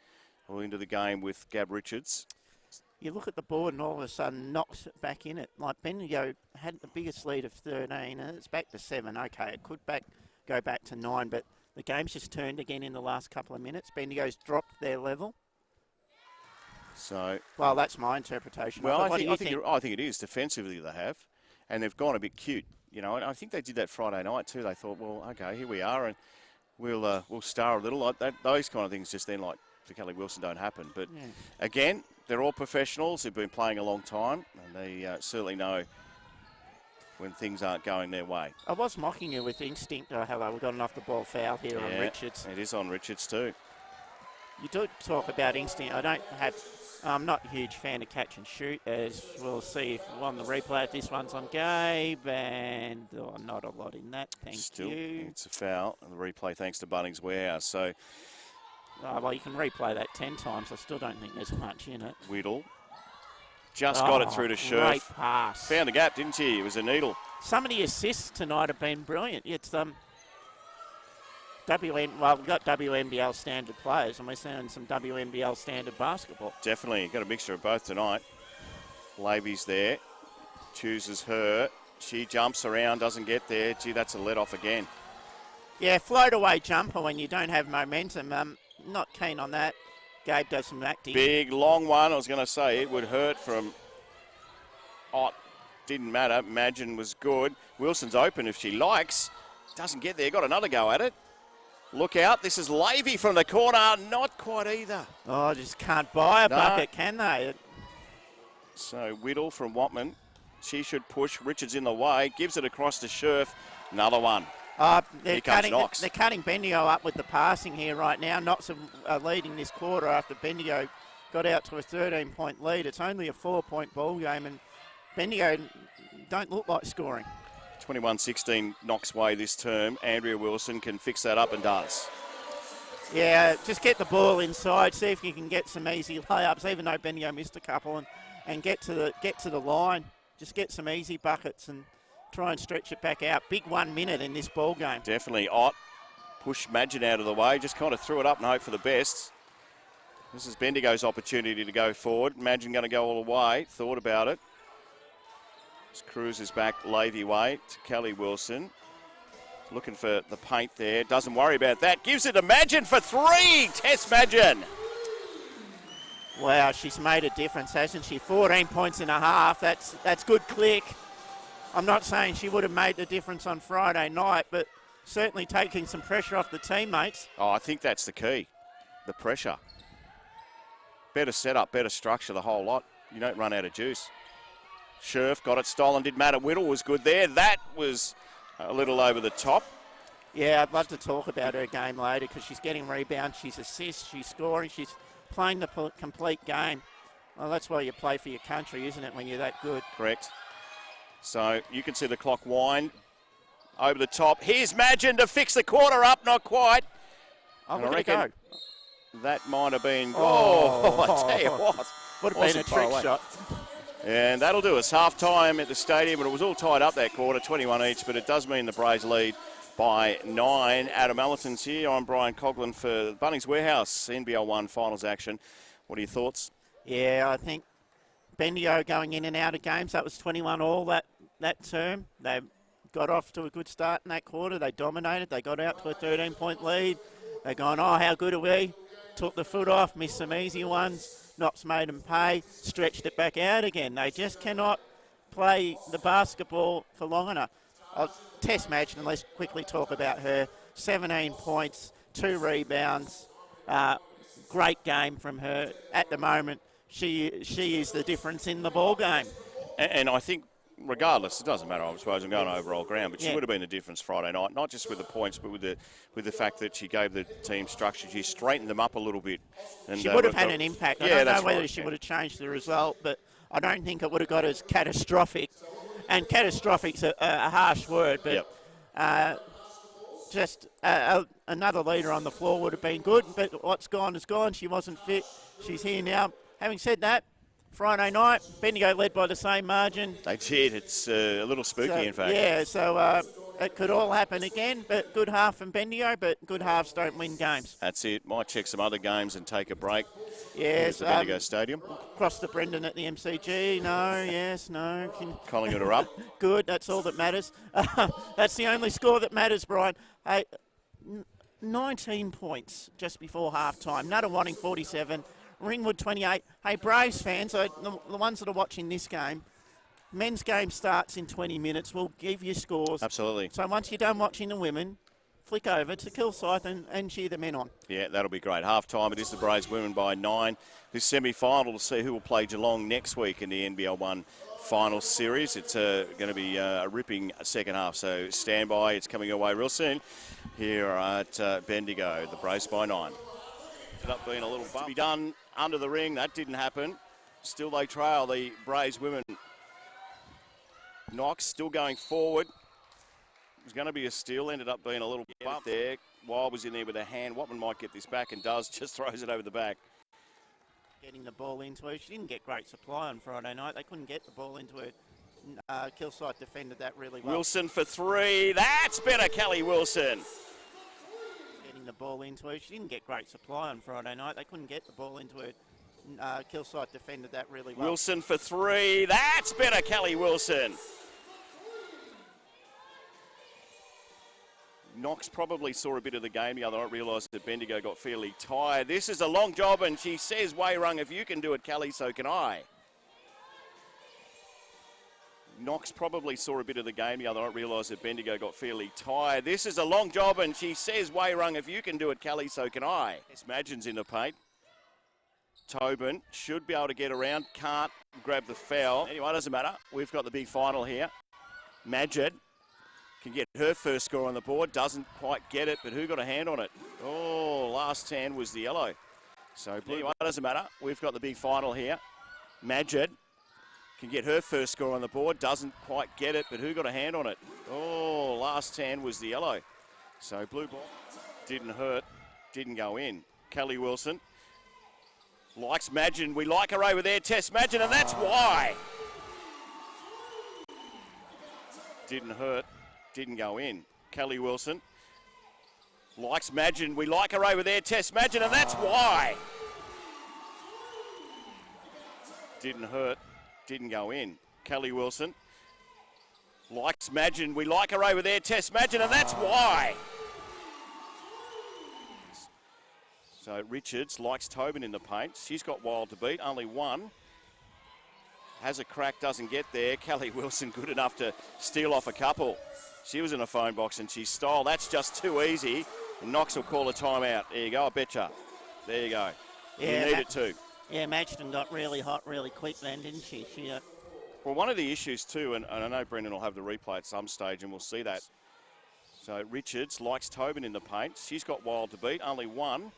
We're into the game with Gab Richards. you look at the board and all of a sudden Knox back in it. Like Bendigo had the biggest lead of 13 and it's back to 7. Okay, it could go back to 9, but the game's just turned again in the last couple of minutes. Bendigo's dropped their level. So, well, that's my interpretation. Well, I think it is defensively they have, and they've gone a bit cute. You know, and I think they did that Friday night too. They thought, well, okay, here we are, and we'll star a little. Like that, those kind of things just then, like for Kelly Wilson, don't happen. But again, they're all professionals who've been playing a long time, and they certainly know when things aren't going their way. I was mocking you with instinct. Oh, hello, we've got an off-the-ball foul here on Richards. It is on Richards too. You do talk about instinct. I'm not a huge fan of catch and shoot, as we'll see if on the replay if this one's on Gabe, and not a lot in that. Thank you. It's a foul, and the replay thanks to Bunnings Warehouse. So, well, you can replay that 10 times. I still don't think there's much in it. Whittle just got it through to Scherf. Great pass. Found the gap, didn't he? It was a needle. Some of the assists tonight have been brilliant. It's we've got WNBL standard players, and we're seeing some WNBL standard basketball. Definitely. Got a mixture of both tonight. Lavey's there. Chooses her. She jumps around, doesn't get there. Gee, that's a let-off again. Yeah, float-away jumper when you don't have momentum. Not keen on that. Gabe does some acting. Big, long one. I was going to say it would hurt from Ott. Didn't matter. Imagine was good. Wilson's open if she likes. Doesn't get there. Got another go at it. Look out, this is Lavey from the corner. Not quite either. Oh, just can't buy a bucket, can they? So Whittle from Watman. She should push. Richards in the way. Gives it across to Scherf. Another one. They're cutting Bendigo up with the passing here right now. Knox are leading this quarter after Bendigo got out to a 13-point lead. It's only a 4-point ball game, and Bendigo don't look like scoring. 21-16 Knox way this term. Andrea Wilson can fix that up and does. Yeah, just get the ball inside, see if you can get some easy layups, even though Bendigo missed a couple, and get to the line. Just get some easy buckets and try and stretch it back out. Big 1 minute in this ball game. Definitely. Ott pushed Magin out of the way, just kind of threw it up and hope for the best. This is Bendigo's opportunity to go forward. Magin going to go all the way. Thought about it. Cruises back Lavey way to Kelly Wilson. Looking for the paint there. Doesn't worry about that. Gives it to Magin for 3. Tess Magin. Wow, she's made a difference, hasn't she? 14 points and a half. That's good click. I'm not saying she would have made the difference on Friday night, but certainly taking some pressure off the teammates. Oh, I think that's the key. The pressure. Better setup, better structure, the whole lot. You don't run out of juice. Scherf got it stolen, didn't matter. Whittle was good there. That was a little over the top. Yeah, I'd love to talk about her game later because she's getting rebounds, she's assists, she's scoring, she's playing the complete game. Well, that's why you play for your country, isn't it, when you're that good? Correct. So you can see the clock wind over the top. Here's Magin to fix the quarter up, not quite. I reckon that might have been... Oh, I tell you what. Would have been a trick shot. And that'll do us. Half-time at the stadium, but it was all tied up that quarter, 21 each, but it does mean the Braves lead by 9. Adam Allerton's here. I'm Brian Coughlin for Bunnings Warehouse, NBL1 finals action. What are your thoughts? Yeah, I think Bendigo going in and out of games, that was 21 all that term. They got off to a good start in that quarter. They dominated. They got out to a 13-point lead. They're going, oh, how good are we? Took the foot off, missed some easy ones. Knox made them pay, stretched it back out again. They just cannot play the basketball for long enough. Test match, and let's quickly talk about her. 17 points, 2 rebounds. Great game from her. At the moment, she is the difference in the ball game. And I think, regardless, it doesn't matter. I suppose I'm going overall ground, but she would have been the difference Friday night, not just with the points, but with the fact that she gave the team structure. She straightened them up a little bit. And she would have had an impact. I don't know whether she would have changed the result, but I don't think it would have got as catastrophic. And catastrophic's a harsh word, but just another leader on the floor would have been good. But what's gone is gone. She wasn't fit. She's here now. Having said that, Friday night, Bendigo led by the same margin. They did. It's a little spooky, in fact. Yeah, so it could all happen again, but good half from Bendigo, but good halves don't win games. That's it. Might check some other games and take a break. Yes. The Bendigo Stadium. Cross the Brendan at the MCG. No, yes, no. Collingwood are up. Good, that's all that matters. That's the only score that matters, Brian. Hey, 19 points just before half-time. Nutter wanting 47. Ringwood 28. Hey, Braves fans, the ones that are watching this game, men's game starts in 20 minutes. We'll give you scores. Absolutely. So once you're done watching the women, flick over to Kilsyth and cheer the men on. Yeah, that'll be great. Half-time, it is the Braves women by 9. This semi-final to see who will play Geelong next week in the NBL1 final series. It's going to be a ripping second half, so stand by. It's coming your way real soon here at Bendigo. The Braves by 9. Ended up being a little bump to be done under the ring. That didn't happen. Still they trail the Braves women. Knox still going forward. It was going to be a steal. Ended up being a little bump there. Wild was in there with a hand. Watman might get this back and does. Just throws it over the back. Getting the ball into her. She didn't get great supply on Friday night. They couldn't get the ball into her. Kilsyth defended that really well. Wilson for 3. That's better, Kelly Wilson. Getting the ball into her. She didn't get great supply on Friday night. They couldn't get the ball into her. Kilsyth defended that really well. Wilson for 3. That's better, Kelly Wilson. Knox probably saw a bit of the game the other night, realised that Bendigo got fairly tired. This is a long job, and she says, Wayrung, if you can do it, Kelly, so can I. Knox probably saw a bit of the game the other night, realised that Bendigo got fairly tired. This is a long job, and she says, Wayrung, if you can do it, Kelly, so can I. Madgen's in the paint. Tobin should be able to get around, can't grab the foul. Anyway, it doesn't matter. We've got the big final here. Madgen can get her first score on the board, doesn't quite get it, but who got a hand on it? Oh, last hand was the yellow. So anyway, it doesn't matter. We've got the big final here. Madgen can get her first score on the board, doesn't quite get it, but who got a hand on it? Oh, last hand was the yellow. So blue ball didn't hurt, didn't go in. Kelly Wilson likes Madgen. We like her over there, Tess Madgen, and that's why. Didn't hurt, didn't go in. Kelly Wilson likes Madgen. We like her over there, Tess Madgen, and that's why. Didn't hurt, didn't go in. Kelly Wilson likes Madgen. We like her over there, Tess Madgen, and that's why. So Richards likes Tobin in the paint. She's got Wild to beat, only one. Has a crack, doesn't get there. Kelly Wilson good enough to steal off a couple. She was in a phone box and she stole. That's just too easy. And Knox will call a timeout. There you go, I betcha. There you go. Yeah, you need it too. Yeah, Madgen got really hot really quick then, didn't she? Well, one of the issues too, and I know Brendan will have the replay at some stage and we'll see that. So Richards likes Tobin in the paint. She's got Wild to beat, only one.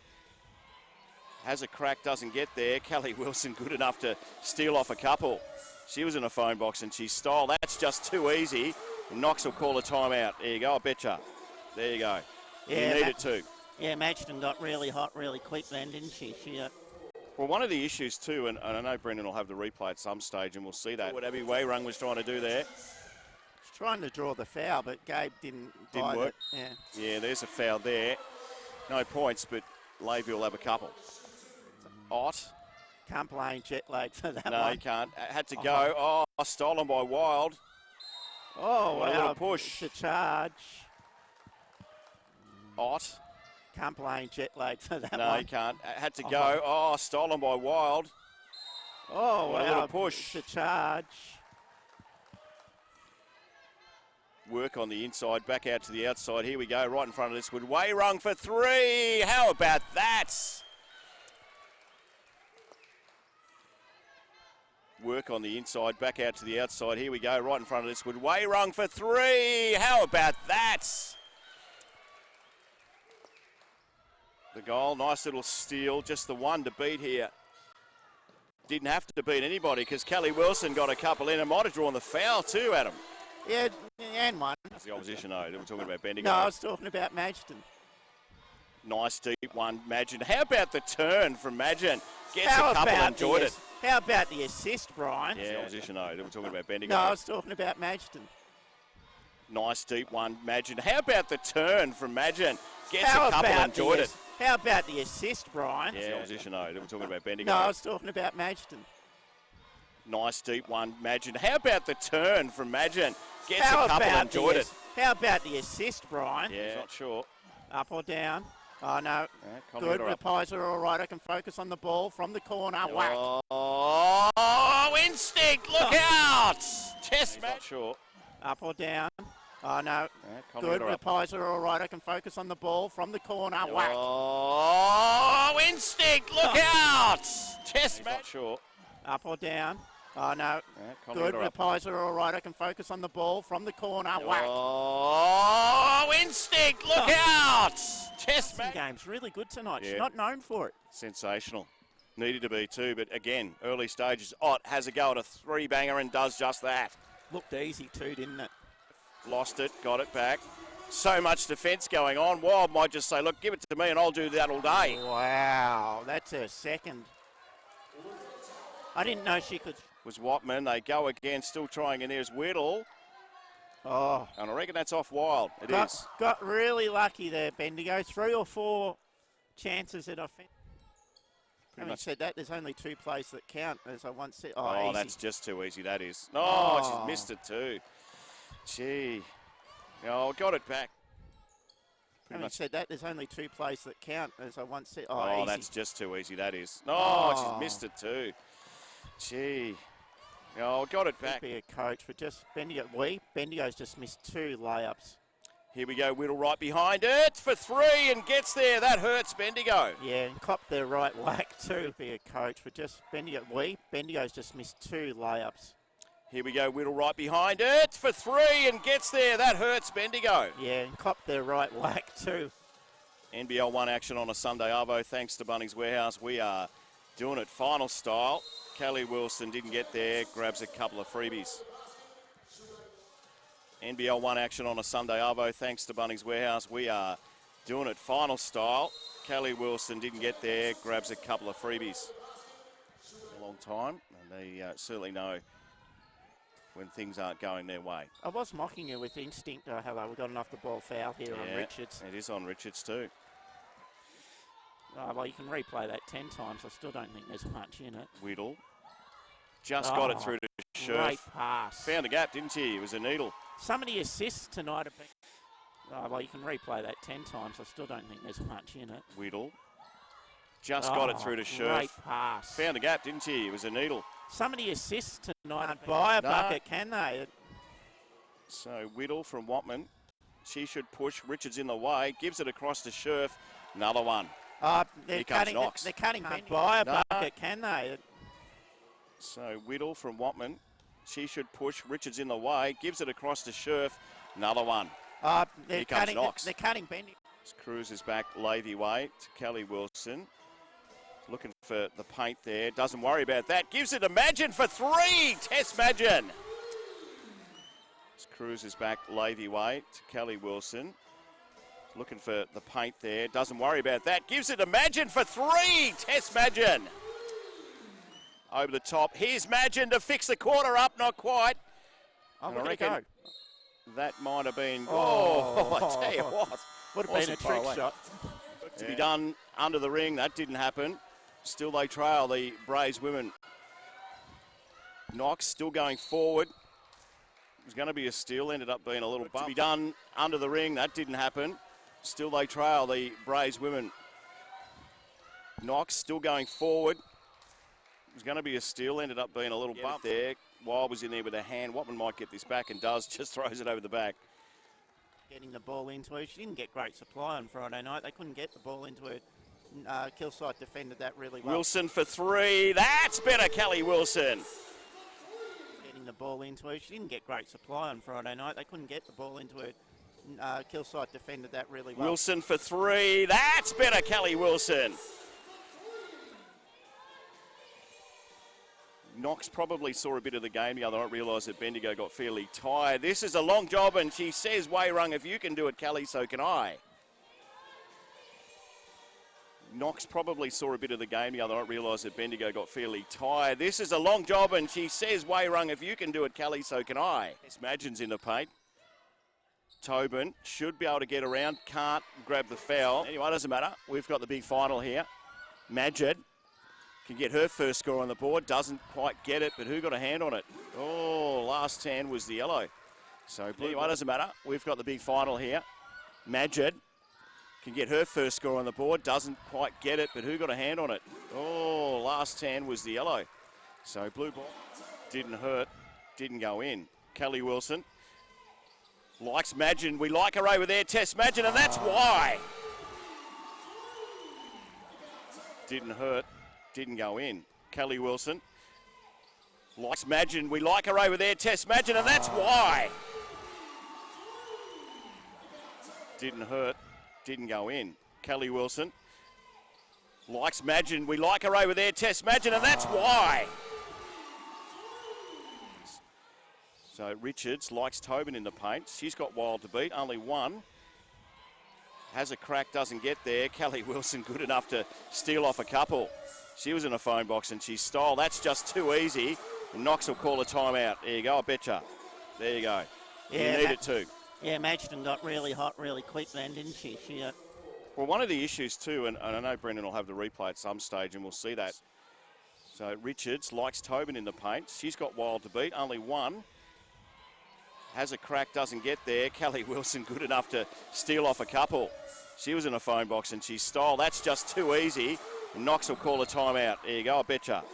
Has a crack, doesn't get there. Kelly Wilson good enough to steal off a couple. She was in a phone box and she stole. That's just too easy. And Knox will call a timeout. There you go, I betcha. There you go. Yeah, you need it too. Yeah, Madgen got really hot really quick then, didn't she? Well, one of the issues too, and I know Brendan will have the replay at some stage and we'll see that. What Abby Wayrung was trying to do there. She's trying to draw the foul, but Gabe didn't work. It. Yeah, there's a foul there. No points, but Levy will have a couple. Ott. Can't blame jet lag for that one. No, he can't. Had to go. Oh, stolen by Wild. Oh, what a little push. The charge. Ott. Can't blame jet lag for that No, one. he can't. Had to go. Oh, stolen by Wild. Oh, What a wow. little push. The charge. Work on the inside, back out to the outside. Here we go, right in front of this one. Wayrung for three. How about that? Work on the inside, back out to the outside. Here we go, right in front of this one. Wayrung for three. How about that? The goal, nice little steal, just the one to beat here. Didn't have to beat anybody because Kelly Wilson got a couple in and might have drawn the foul too, Adam. Yeah, and one. That's the opposition, though. We're talking about Bendigo. No, I was talking about Magston. Nice deep one, Madgen. How about the turn from Madgen? Gets How a couple about and enjoyed it. How about the assist, Brian? Yeah, the opposition, though. We're talking about Bendigo. No, I was talking about Magston. Nice deep one, Madgen. How about the turn from Madgen? Gets How a couple about and enjoyed it. How about the assist, Brian? Yeah, the opposition, though. We're talking about Bendigo. No, I was talking about Magston. Nice deep one, Madgen. How about the turn from Madgen? Gets How a couple about and enjoyed it. How about the assist, Brian? Yeah, not sure. Up or down? Oh, no. Yeah, Good. up. Replies are all right. I can focus on the ball from the corner. Whack. Oh, instinct. Look out. Chest match. Not sure. Up or down? Oh, no. Yeah, Good. up. Replies are all right. I can focus on the ball from the corner. Whack. Oh, instinct. Look out. Chest match. Not sure. Up or down? Oh, no. Yeah, Good. up. Replies are all right. I can focus on the ball from the corner. Whack. Oh, instinct. Look out. Chest match. Game's really good tonight. Yeah. She's not known for it. Sensational. Needed to be too, but again, early stages. Ott has a go at a three-banger and does just that. Looked easy too, didn't it? Lost it, got it back. So much defence going on. Wild might just say, look, give it to me and I'll do that all day. Wow, that's her second. I didn't know she could. Was Watman. They go again, still trying, and there's Whittle. Oh, And I reckon that's off Wild. It is. got really lucky there, Bendigo. 3 or 4 chances at offence. Having much. said that, there's only 2 plays that count, as I once said. Oh, easy. that's just too easy, that is. No, Oh. she's missed it too. Gee. Oh, got it back. Having said that, there's only 2 plays that count, as I once said. Oh, easy. that's just too easy, that is. No, Oh. she's missed it too. Gee. Oh, got it back. Could be a coach, but just Bendigo's just missed 2 layups. Here we go, Whittle right behind it for 3 and gets there. That hurts Bendigo. Yeah, and copped their right whack too. Could be a coach, but just Bendigo's just missed 2 layups. Here we go, Whittle right behind it for 3 and gets there. That hurts Bendigo. Yeah, and copped their right whack too. NBL1 action on a Sunday arvo. Thanks to Bunnings Warehouse. We are doing it final style. Kelly Wilson didn't get there, grabs a couple of freebies. NBL1 action on a Sunday arvo. Thanks to Bunnings Warehouse. We are doing it final style. Kelly Wilson didn't get there, grabs a couple of freebies. A long time, and they certainly know when things aren't going their way. I was mocking you with instinct. Oh, hello, we've got an off-the-ball foul here on Richards. It is on Richards too. Oh, well, you can replay that 10 times. I still don't think there's much in it. Whittle just got it through to Scherf. Great pass. Found a gap, didn't he? It was a needle. Some of the assists tonight have been... Oh, well, you can replay that 10 times. I still don't think there's much in it. Whittle just got it through to Scherf. Great pass. Found a gap, didn't he? It was a needle. Some of the assists tonight can't buy a bucket, can they? So Whittle from Watman. She should push. Richards in the way. Gives it across to Scherf. Another one. They're Here comes cutting. Knox. They're cutting. Can't buy a bucket, can they? So Whittle from Watman. She should push. Richards in the way. Gives it across to Scherf. Another one. They're Here comes cutting. Knox. They're cutting Bendigo. Cruises back Lavey way to Kelly Wilson. Looking for the paint there. Doesn't worry about that. Gives it to Madgen for 3. Tess Madgen. Cruises back Lavey way to Kelly Wilson. Looking for the paint there. Doesn't worry about that. Gives it to Madgen for 3. Tess Madgen. Over the top. Here's Madgen to fix the quarter up. Not quite. Oh, And I look at it reckon go. that might have been... Oh. I tell you what. Would have been Wasn't a far trick away. shot. To be done under the ring. That didn't happen. Still they trail the Braves women. Knox still going forward. It was going to be a steal. Ended up being a little bump. To be done under the ring. That didn't happen. Still they trail the Braves women. Knox still going forward. It was going to be a steal, ended up being a little bump there. Wild was in there with a hand. Watman might get this back and does, just throws it over the back. Getting the ball into her. She didn't get great supply on Friday night. They couldn't get the ball into her. Kilsyth defended that really well. Wilson for three. That's better, Kelly Wilson. Getting the ball into her. She didn't get great supply on Friday night. They couldn't get the ball into her. Kilsyth defended that really well. Wilson for three. That's better, Kelly Wilson. Knox probably saw a bit of the game the other night, realised that Bendigo got fairly tired. This is a long job, and she says, Wayrung, if you can do it, Kelly, so can I. Knox probably saw a bit of the game the other night, realised that Bendigo got fairly tired. This is a long job, and she says, Wayrung, if you can do it, Kelly, so can I. Madgen's in the paint. Tobin should be able to get around, can't grab the foul. Anyway, it doesn't matter. We've got the big final here. Madgen can get her first score on the board, doesn't quite get it, but who got a hand on it? Oh, last hand was the yellow. So, anyway, it doesn't matter. We've got the big final here. Madgen can get her first score on the board, doesn't quite get it, but who got a hand on it? Oh, last hand was the yellow. So, blue ball didn't hurt, didn't go in. Kelly Wilson likes Madgen. We like her over there. Test Madgen, and that's why. Didn't hurt, didn't go in. Kelly Wilson likes Madgen. We like her over there. Test Madgen, and that's why. Didn't hurt, didn't go in. Kelly Wilson likes Madgen. We like her over there. Test Madgen, and that's why. So Richards likes Tobin in the paint. She's got Wild to beat, only one. Has a crack, doesn't get there. Kelly Wilson good enough to steal off a couple. She was in a phone box and she stole. That's just too easy. And Knox will call a timeout. There you go, I betcha. There you go. Yeah, you need it too. Yeah, Madgen got really hot really quick then, didn't she? Well, one of the issues too, and I know Brendan will have the replay at some stage and we'll see that. So Richards likes Tobin in the paint. She's got Wild to beat, only one. Has a crack, doesn't get there. Kelly Wilson good enough to steal off a couple. She was in a phone box and she stole. That's just too easy. And Knox will call a timeout. There you go, I betcha.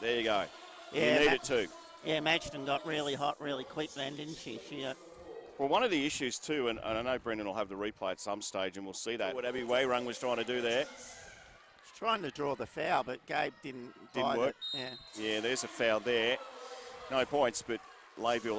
There you go. Yeah, you need it too. Yeah, Madgen got really hot really quick then, didn't she? Well, one of the issues too, and I know Brendan will have the replay at some stage and we'll see that. What Abby Wayrung was trying to do there. She's trying to draw the foul, but Gabe didn't work. It. Yeah, there's a foul there. No points, but Layville.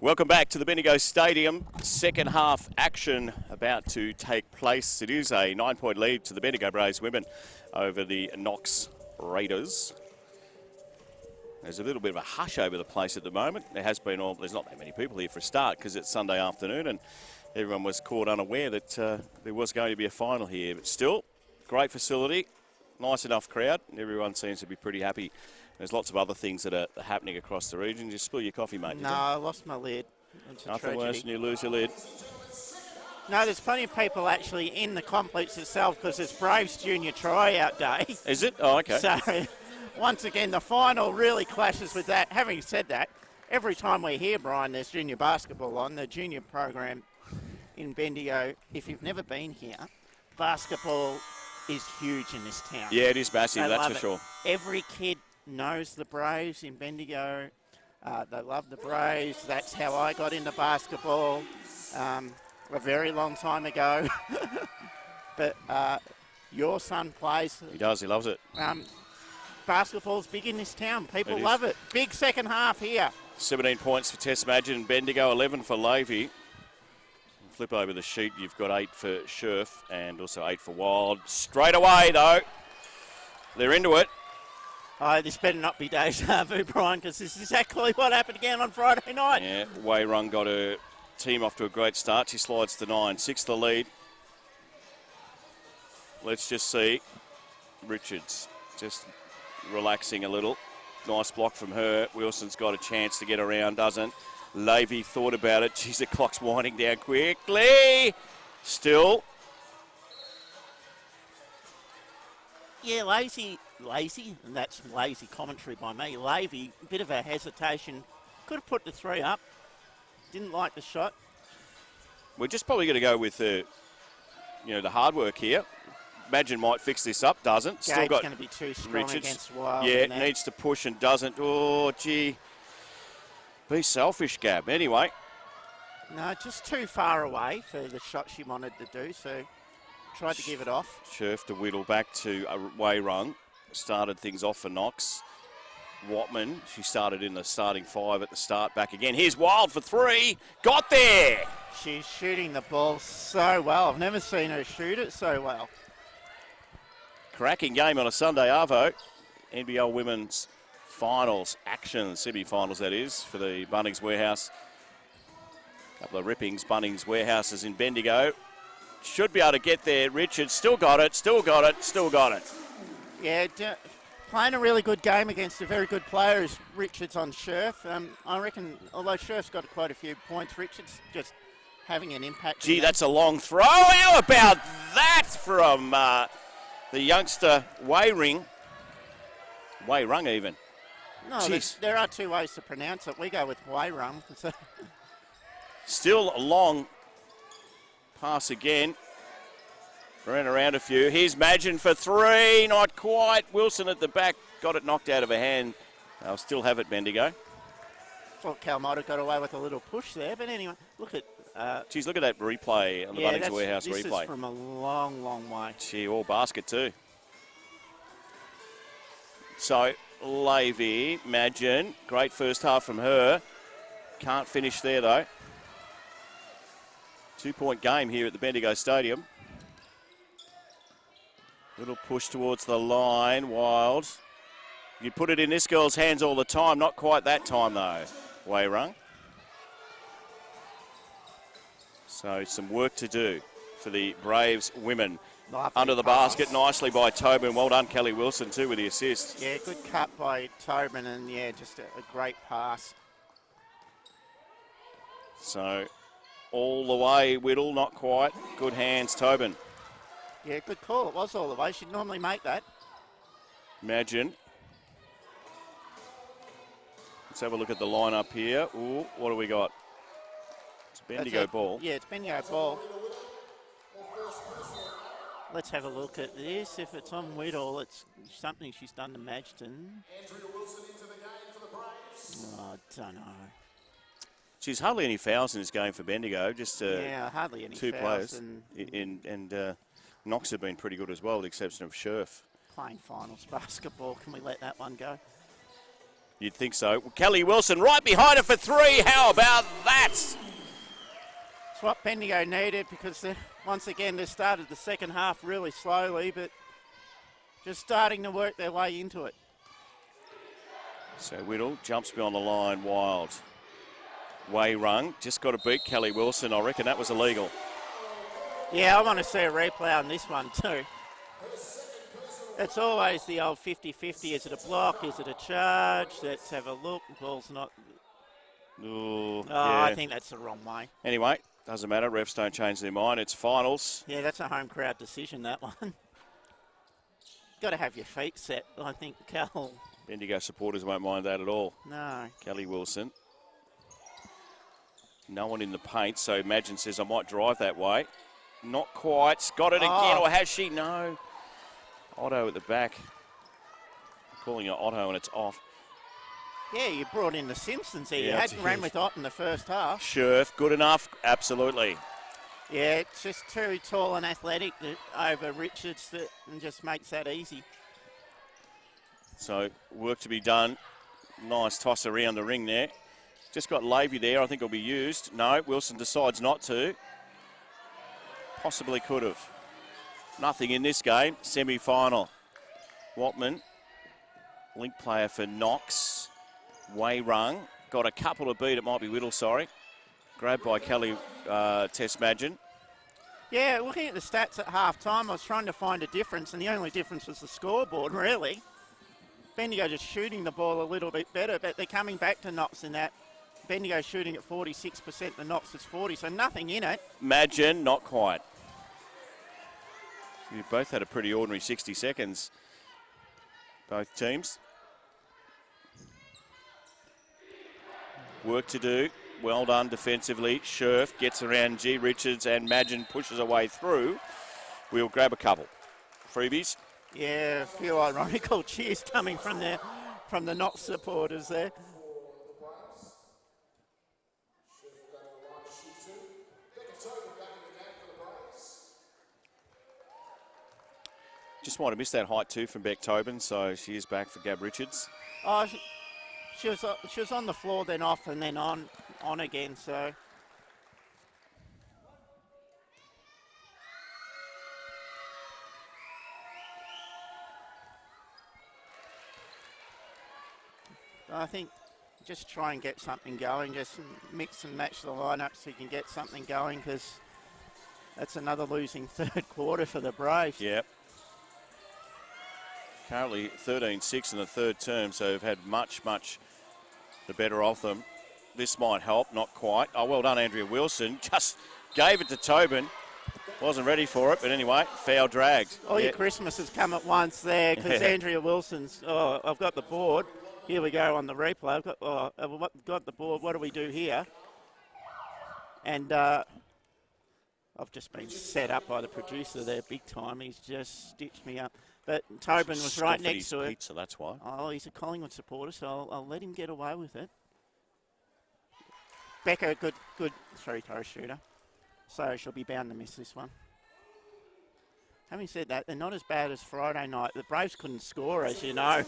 Welcome back to the Bendigo Stadium. Second half action about to take place. It is a 9-point lead to the Bendigo Braves women over the Knox Raiders. There's a little bit of a hush over the place at the moment. There's not that many people here for a start because it's Sunday afternoon and everyone was caught unaware that there was going to be a final here. But still, great facility, nice enough crowd, and everyone seems to be pretty happy. There's lots of other things that are happening across the region. Just spill your coffee, mate. No, I lost my lid. Nothing worse than you lose your lid. No, there's plenty of people actually in the complex itself because it's Braves Junior Tryout Day. Is it? Oh, okay. So, once again, the final really clashes with that. Having said that, every time we're here, Brian, there's junior basketball on. The junior program in Bendigo, if you've never been here, basketball is huge in this town. Yeah, it is massive, that's for sure. Every kid knows the Braves in Bendigo. They love the Braves. That's how I got into basketball a very long time ago. But your son plays. He does. He loves it. basketball's big in this town. People It is. love it. Big second half here. 17 points for Tess Madgen and Bendigo, 11 for Levy. Flip over the sheet, you've got 8 for Scherf and also 8 for Wild. Straight away, though, they're into it. Oh, this better not be deja vu, Brian, because this is exactly what happened again on Friday night. Yeah, Wei Rung got her team off to a great start. She slides to 9, 6 the lead. Let's just see. Richards just relaxing a little. Nice block from her. Wilson's got a chance to get around, doesn't. Levy thought about it. Geez, the clock's winding down quickly. Still. Yeah, lazy, and that's lazy commentary by me. Levy, a bit of a hesitation. Could have put the 3 up. Didn't like the shot. We're just probably going to go with the hard work here. Madgen might fix this up, doesn't. Still got going to be too strong Richards against Wild. Yeah, needs to push and doesn't. Oh, gee. Be selfish, Gab. Anyway. No, just too far away for the shot she wanted to do, so tried to give it off. Scherf to whittle back to Wei Rung. Started things off for Knox. Watman, she started in the starting 5 at the start, back again. Here's Wild for 3. Got there! She's shooting the ball so well. I've never seen her shoot it so well. Cracking game on a Sunday, Arvo. NBL Women's Finals action, semi-finals that is, for the Bunnings Warehouse. Couple of rippings, Bunnings Warehouses in Bendigo. Should be able to get there. Richards still got it, still got it, still got it. Yeah, playing a really good game against a very good player is Richards on Scherf. I reckon, although Scherf's got quite a few points, Richards just having an impact. Gee, that's a long throw. How about that from the youngster Wei Rung even. No, there are 2 ways to pronounce it. We go with Wei Rung. So. Still a long pass again. Ran around a few. Here's Madgen for 3. Not quite. Wilson at the back. Got it knocked out of her hand. They'll still have it, Bendigo. Thought Cal might have got away with a little push there. But anyway, look at... Geez, look at that replay on the Bunnings Warehouse this replay. Is from a long, long way. Gee, all basket too. So, Levy, Madgen, great first half from her. Can't finish there though. 2-point game here at the Bendigo Stadium. Little push towards the line, Wild. You put it in this girl's hands all the time, not quite that time though, Wei Rung. So some work to do for the Braves women. Lovely Under the pass. basket nicely by Tobin. Well done, Kelly Wilson too with the assist. Yeah, good cut by Tobin and yeah, just a great pass. So all the way, Whittle, not quite. Good hands, Tobin. Yeah, good call. It was all the way. She'd normally make that. Madgen. Let's have a look at the lineup here. Ooh, what do we got? It's Bendigo ball. Yeah, it's Bendigo ball. Let's have a look at this. If it's on Whittle, it's something she's done to Madgen. Oh, I don't know. She's hardly any fouls in this game for Bendigo. Just hardly any 2 fouls players. And Knox have been pretty good as well, with the exception of Scherf. Playing finals basketball. Can we let that one go? You'd think so. Well, Kelly Wilson right behind her for 3. How about that? It's what Bendigo needed because once again they started the second half really slowly, but just starting to work their way into it. So Whittle jumps beyond the line, Wild. Wei Rung just got to beat Kelly Wilson. I reckon that was illegal. Yeah, I want to see a replay on this one too. It's always the old 50-50. Is it a block? Is it a charge? Let's have a look. The ball's not... Ooh, yeah. I think that's the wrong way. Anyway, doesn't matter. Refs don't change their mind. It's finals. Yeah, that's a home crowd decision, that one. Got to have your feet set. I think Cal... Bendigo supporters won't mind that at all. No. Kelly Wilson. No one in the paint, so Madgen says, I might drive that way. Not quite. Got it again, or has she? No. Otto at the back. Calling it Otto and it's off. Yeah, you brought in the Simpsons here. Yeah, You hadn't ran with Ott in the first half. Scherf, good enough. Absolutely. Yeah, it's just too tall and athletic over Richards and just makes that easy. So work to be done. Nice toss around the ring there. Just got Levy there. I think it'll be used. No, Wilson decides not to. Possibly could have. Nothing in this game. Semi-final. Watman, link player for Knox. Wei Rung. Got a couple to beat. It might be Whittle, sorry. Grabbed by Kelly Tessmadgen. Yeah, looking at the stats at half-time, I was trying to find a difference, and the only difference was the scoreboard, really. Bendigo just shooting the ball a little bit better, but they're coming back to Knox in that. Bendigo shooting at 46%, the Knox is 40%, so nothing in it. Madgen, not quite. You both had a pretty ordinary 60 seconds, both teams. Work to do. Well done defensively. Scherf gets around G. Richards and Madgen pushes away through. We'll grab a couple. Freebies. Yeah, a few ironical cheers coming from the Knox supporters there. Just might have missed that height too from Beck Tobin, so she is back for Gab Richards. Oh, she was on the floor, then off, and then on again. So I think just try and get something going. Just mix and match the lineup so you can get something going, because that's another losing third quarter for the Braves. Yep. Currently 13-6 in the third term, so they've had much the better of them. This might help, not quite. Oh, well done, Andrea Wilson. Just gave it to Tobin. Wasn't ready for it, but anyway, foul dragged. All your Christmas has come at once there, because Andrea Wilson's, I've got the board. Here we go on the replay. I've got the board. What do we do here? And I've just been set up by the producer there big time. He's just stitched me up. But Tobin was right next to it. Pizza, that's why. Oh, he's a Collingwood supporter, so I'll let him get away with it. Becca, good three-throw shooter. So she'll be bound to miss this one. Having said that, they're not as bad as Friday night. The Braves couldn't score, as you know,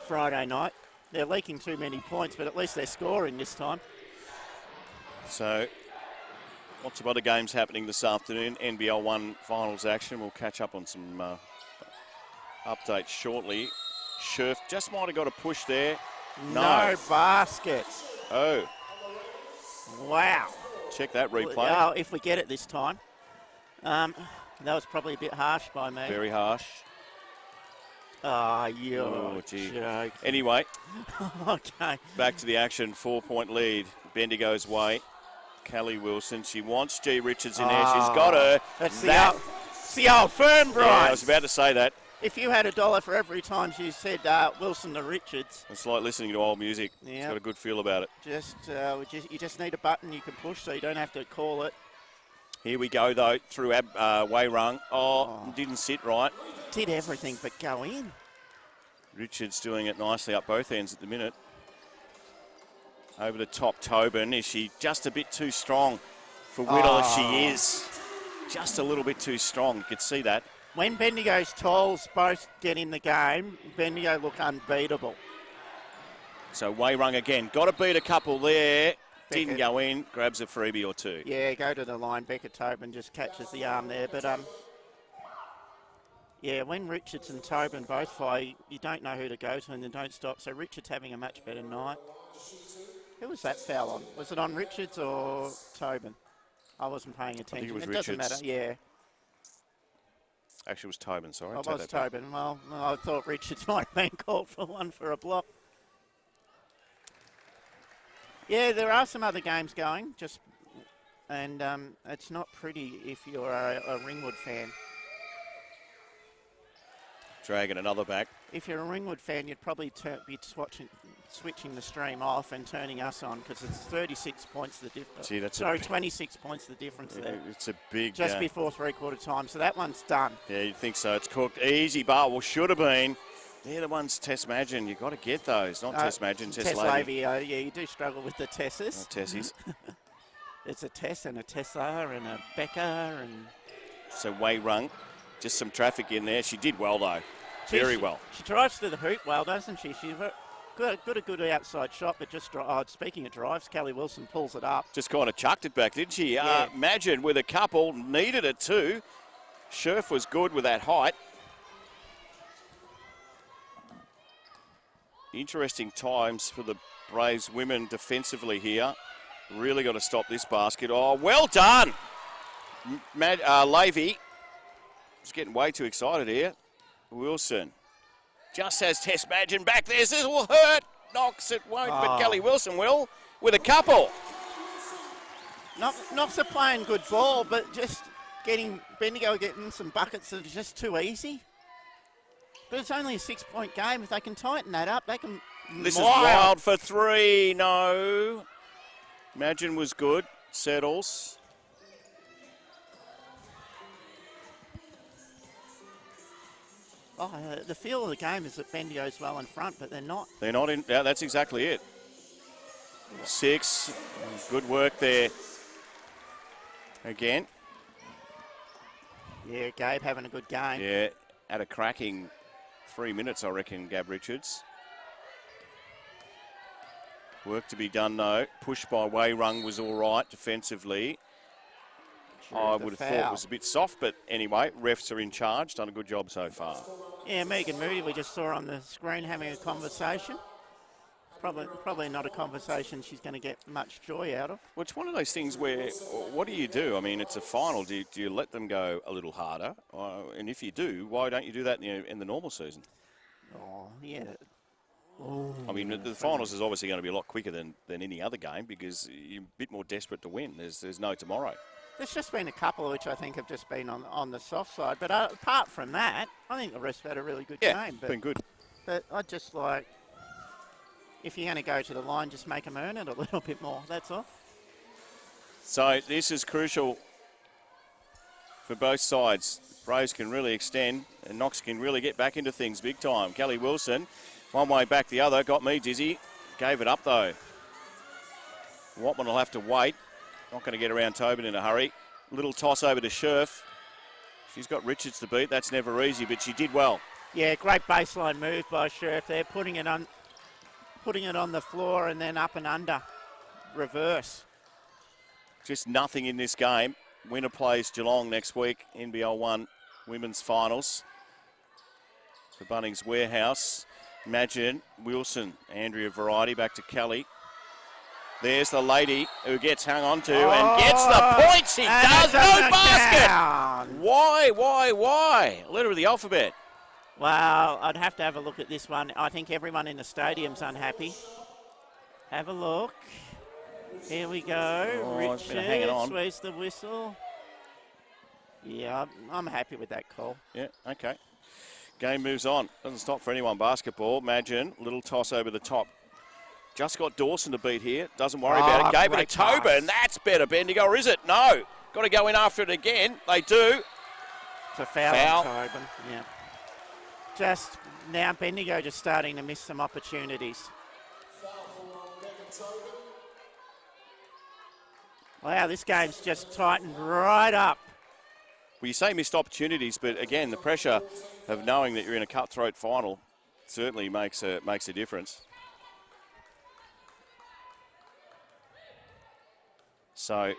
Friday night. They're leaking too many points, but at least they're scoring this time. So, lots of other games happening this afternoon. NBL1 finals action. We'll catch up on some updates shortly. Scherf just might have got a push there. No basket. Oh. Wow. Check that replay. Oh, if we get it this time. That was probably a bit harsh by me. Very harsh. Oh, you're joking. Anyway. Okay. Back to the action. 4-point lead. Bendigo's way. Kelly Wilson. She wants G. Richards in there. She's got her. That's the old firm, Brian. Yeah, I was about to say that. If you had $1 for every time you said Wilson to Richards. It's like listening to old music. Yeah. It's got a good feel about it. You just need a button you can push, so you don't have to call it. Here we go, though, through Wei Rung. Didn't sit right. Did everything but go in. Richards doing it nicely up both ends at the minute. Over the top, Tobin. Is she just a bit too strong for Whittle as she is? Just a little bit too strong. You could see that. When Bendigo's talls both get in the game, Bendigo look unbeatable. So Wei Rung again. Got to beat a couple there. Becca. Didn't go in. Grabs a freebie or two. Yeah, go to the line. Becca Tobin just catches the arm there. But, yeah, when Richards and Tobin both fire, you don't know who to go to and they don't stop. So Richards having a much better night. Who was that foul on? Was it on Richards or Tobin? I wasn't paying attention. I think it was Richards. Doesn't matter, yeah. Actually, it was Tobin, sorry. It was Tobin. Well, I thought Richards might have been called for one for a block. Yeah, there are some other games going, and it's not pretty if you're a Ringwood fan. Dragging another back. If you're a Ringwood fan, you'd probably be switching the stream off and turning us on, because it's 36 points the difference. Gee, that's 26 points the difference there. It's a big... Just before three-quarter time, so that one's done. Yeah, you'd think so. It's cooked. Easy bar. Well, should have been. They're the ones Tessmadgen. You've got to get those. Not Tessmadgen, Tess Levy. Yeah, you do struggle with the Tesses. Tessies. It's a Tess and a Tessa and a Becca and... So Wei Rung, just some traffic in there. She did well, though. very well. She drives to the hoop well, doesn't she? She's got a good outside shot, but just speaking of drives, Kelly Wilson pulls it up. Just kind of chucked it back, didn't she? Yeah. Imagine with a couple, needed it too. Scherf was good with that height. Interesting times for the Braves women defensively here. Really got to stop this basket. Oh, well done! Levy is getting way too excited here. Wilson just has Tess Madgen back there. This will hurt. Knox, it won't, but Kelly Wilson will with a couple. Knox are playing good ball, but just Bendigo getting some buckets that are just too easy. But it's only a 6-point game. If they can tighten that up, they can. This is wild for three. No. Madgen was good. Settles. The feel of the game is that Bendigo's well in front, but they're not. They're not in. Yeah, that's exactly it. 6. Good work there. Again. Yeah, Gabe having a good game. Yeah, at a cracking 3 minutes, I reckon, Gab Richards. Work to be done, though. Push by Wayrung was all right defensively. I would have thought it was a bit soft, but anyway, refs are in charge. Done a good job so far. Yeah, Megan Moody, we just saw on the screen having a conversation. Probably not a conversation she's going to get much joy out of. Well, it's one of those things where, what do you do? I mean, it's a final. Do you let them go a little harder? And if you do, why don't you do that in the normal season? Oh, yeah. I mean, the finals is obviously going to be a lot quicker than any other game because you're a bit more desperate to win. There's no tomorrow. There's just been a couple which I think have just been on the soft side. But apart from that, I think the rest have had a really good game. But, been good. But I just like, if you're going to go to the line, just make them earn it a little bit more. That's all. So this is crucial for both sides. Braves can really extend and Knox can really get back into things big time. Kelly Wilson, one way back the other, got me dizzy. Gave it up though. Watman will have to wait. Not going to get around Tobin in a hurry. Little toss over to Scherf. She's got Richards to beat. That's never easy, but she did well. Yeah, great baseline move by Scherf there, putting it on the floor and then up and under. Reverse. Just nothing in this game. Winner plays Geelong next week, NBL1 Women's Finals. The Bunnings Warehouse. Madgen, Wilson, Andrea Variety back to Kelly. There's the lady who gets hung on to and gets the points. She does. No basket. Why? Letter of the alphabet. Well, I'd have to have a look at this one. I think everyone in the stadium's unhappy. Have a look. Here we go. Richards, where's the whistle? Yeah, I'm happy with that call. Yeah, okay. Game moves on. Doesn't stop for anyone. Basketball. Madgen, little toss over the top. Just got Dawson to beat here. Doesn't worry about it. Gave it to Tobin. That's better, Bendigo, or is it? No. Got to go in after it again. They do. It's a foul. On Tobin. Yeah. Just now, Bendigo just starting to miss some opportunities. Wow, this game's just tightened right up. Well, you say missed opportunities, but again, the pressure of knowing that you're in a cutthroat final certainly makes a difference. So,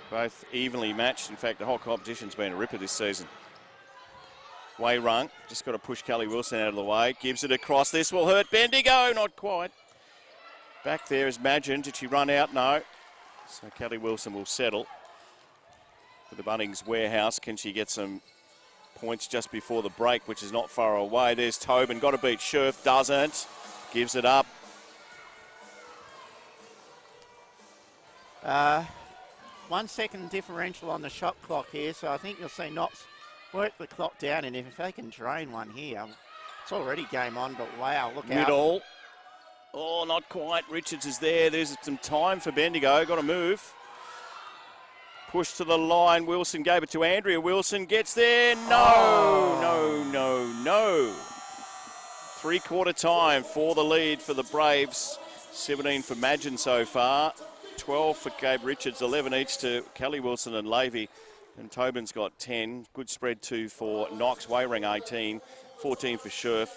both evenly matched. In fact, the whole competition's been a ripper this season. Wayrung, just got to push Kelly Wilson out of the way. Gives it across. This will hurt Bendigo. Not quite. Back there is Madgen. Did she run out? No. So Kelly Wilson will settle for the Bunnings Warehouse. Can she get some points just before the break, which is not far away? There's Tobin. Got to beat Scherf. Doesn't. Gives it up. 1 second differential on the shot clock here, so I think you'll see Knox work the clock down, and if they can drain one here, it's already game on, but wow, look out. Middle. Oh, not quite. Richards is there. There's some time for Bendigo. Got to move. Push to the line. Wilson gave it to Andrea. Wilson gets there. No. Three-quarter time for the lead for the Braves. 17 for Madgen so far. 12 for Gabe Richards, 11 each to Kelly Wilson and Levy. And Tobin's got 10. Good spread too for Knox. Wayrung 18 14 for Scherf,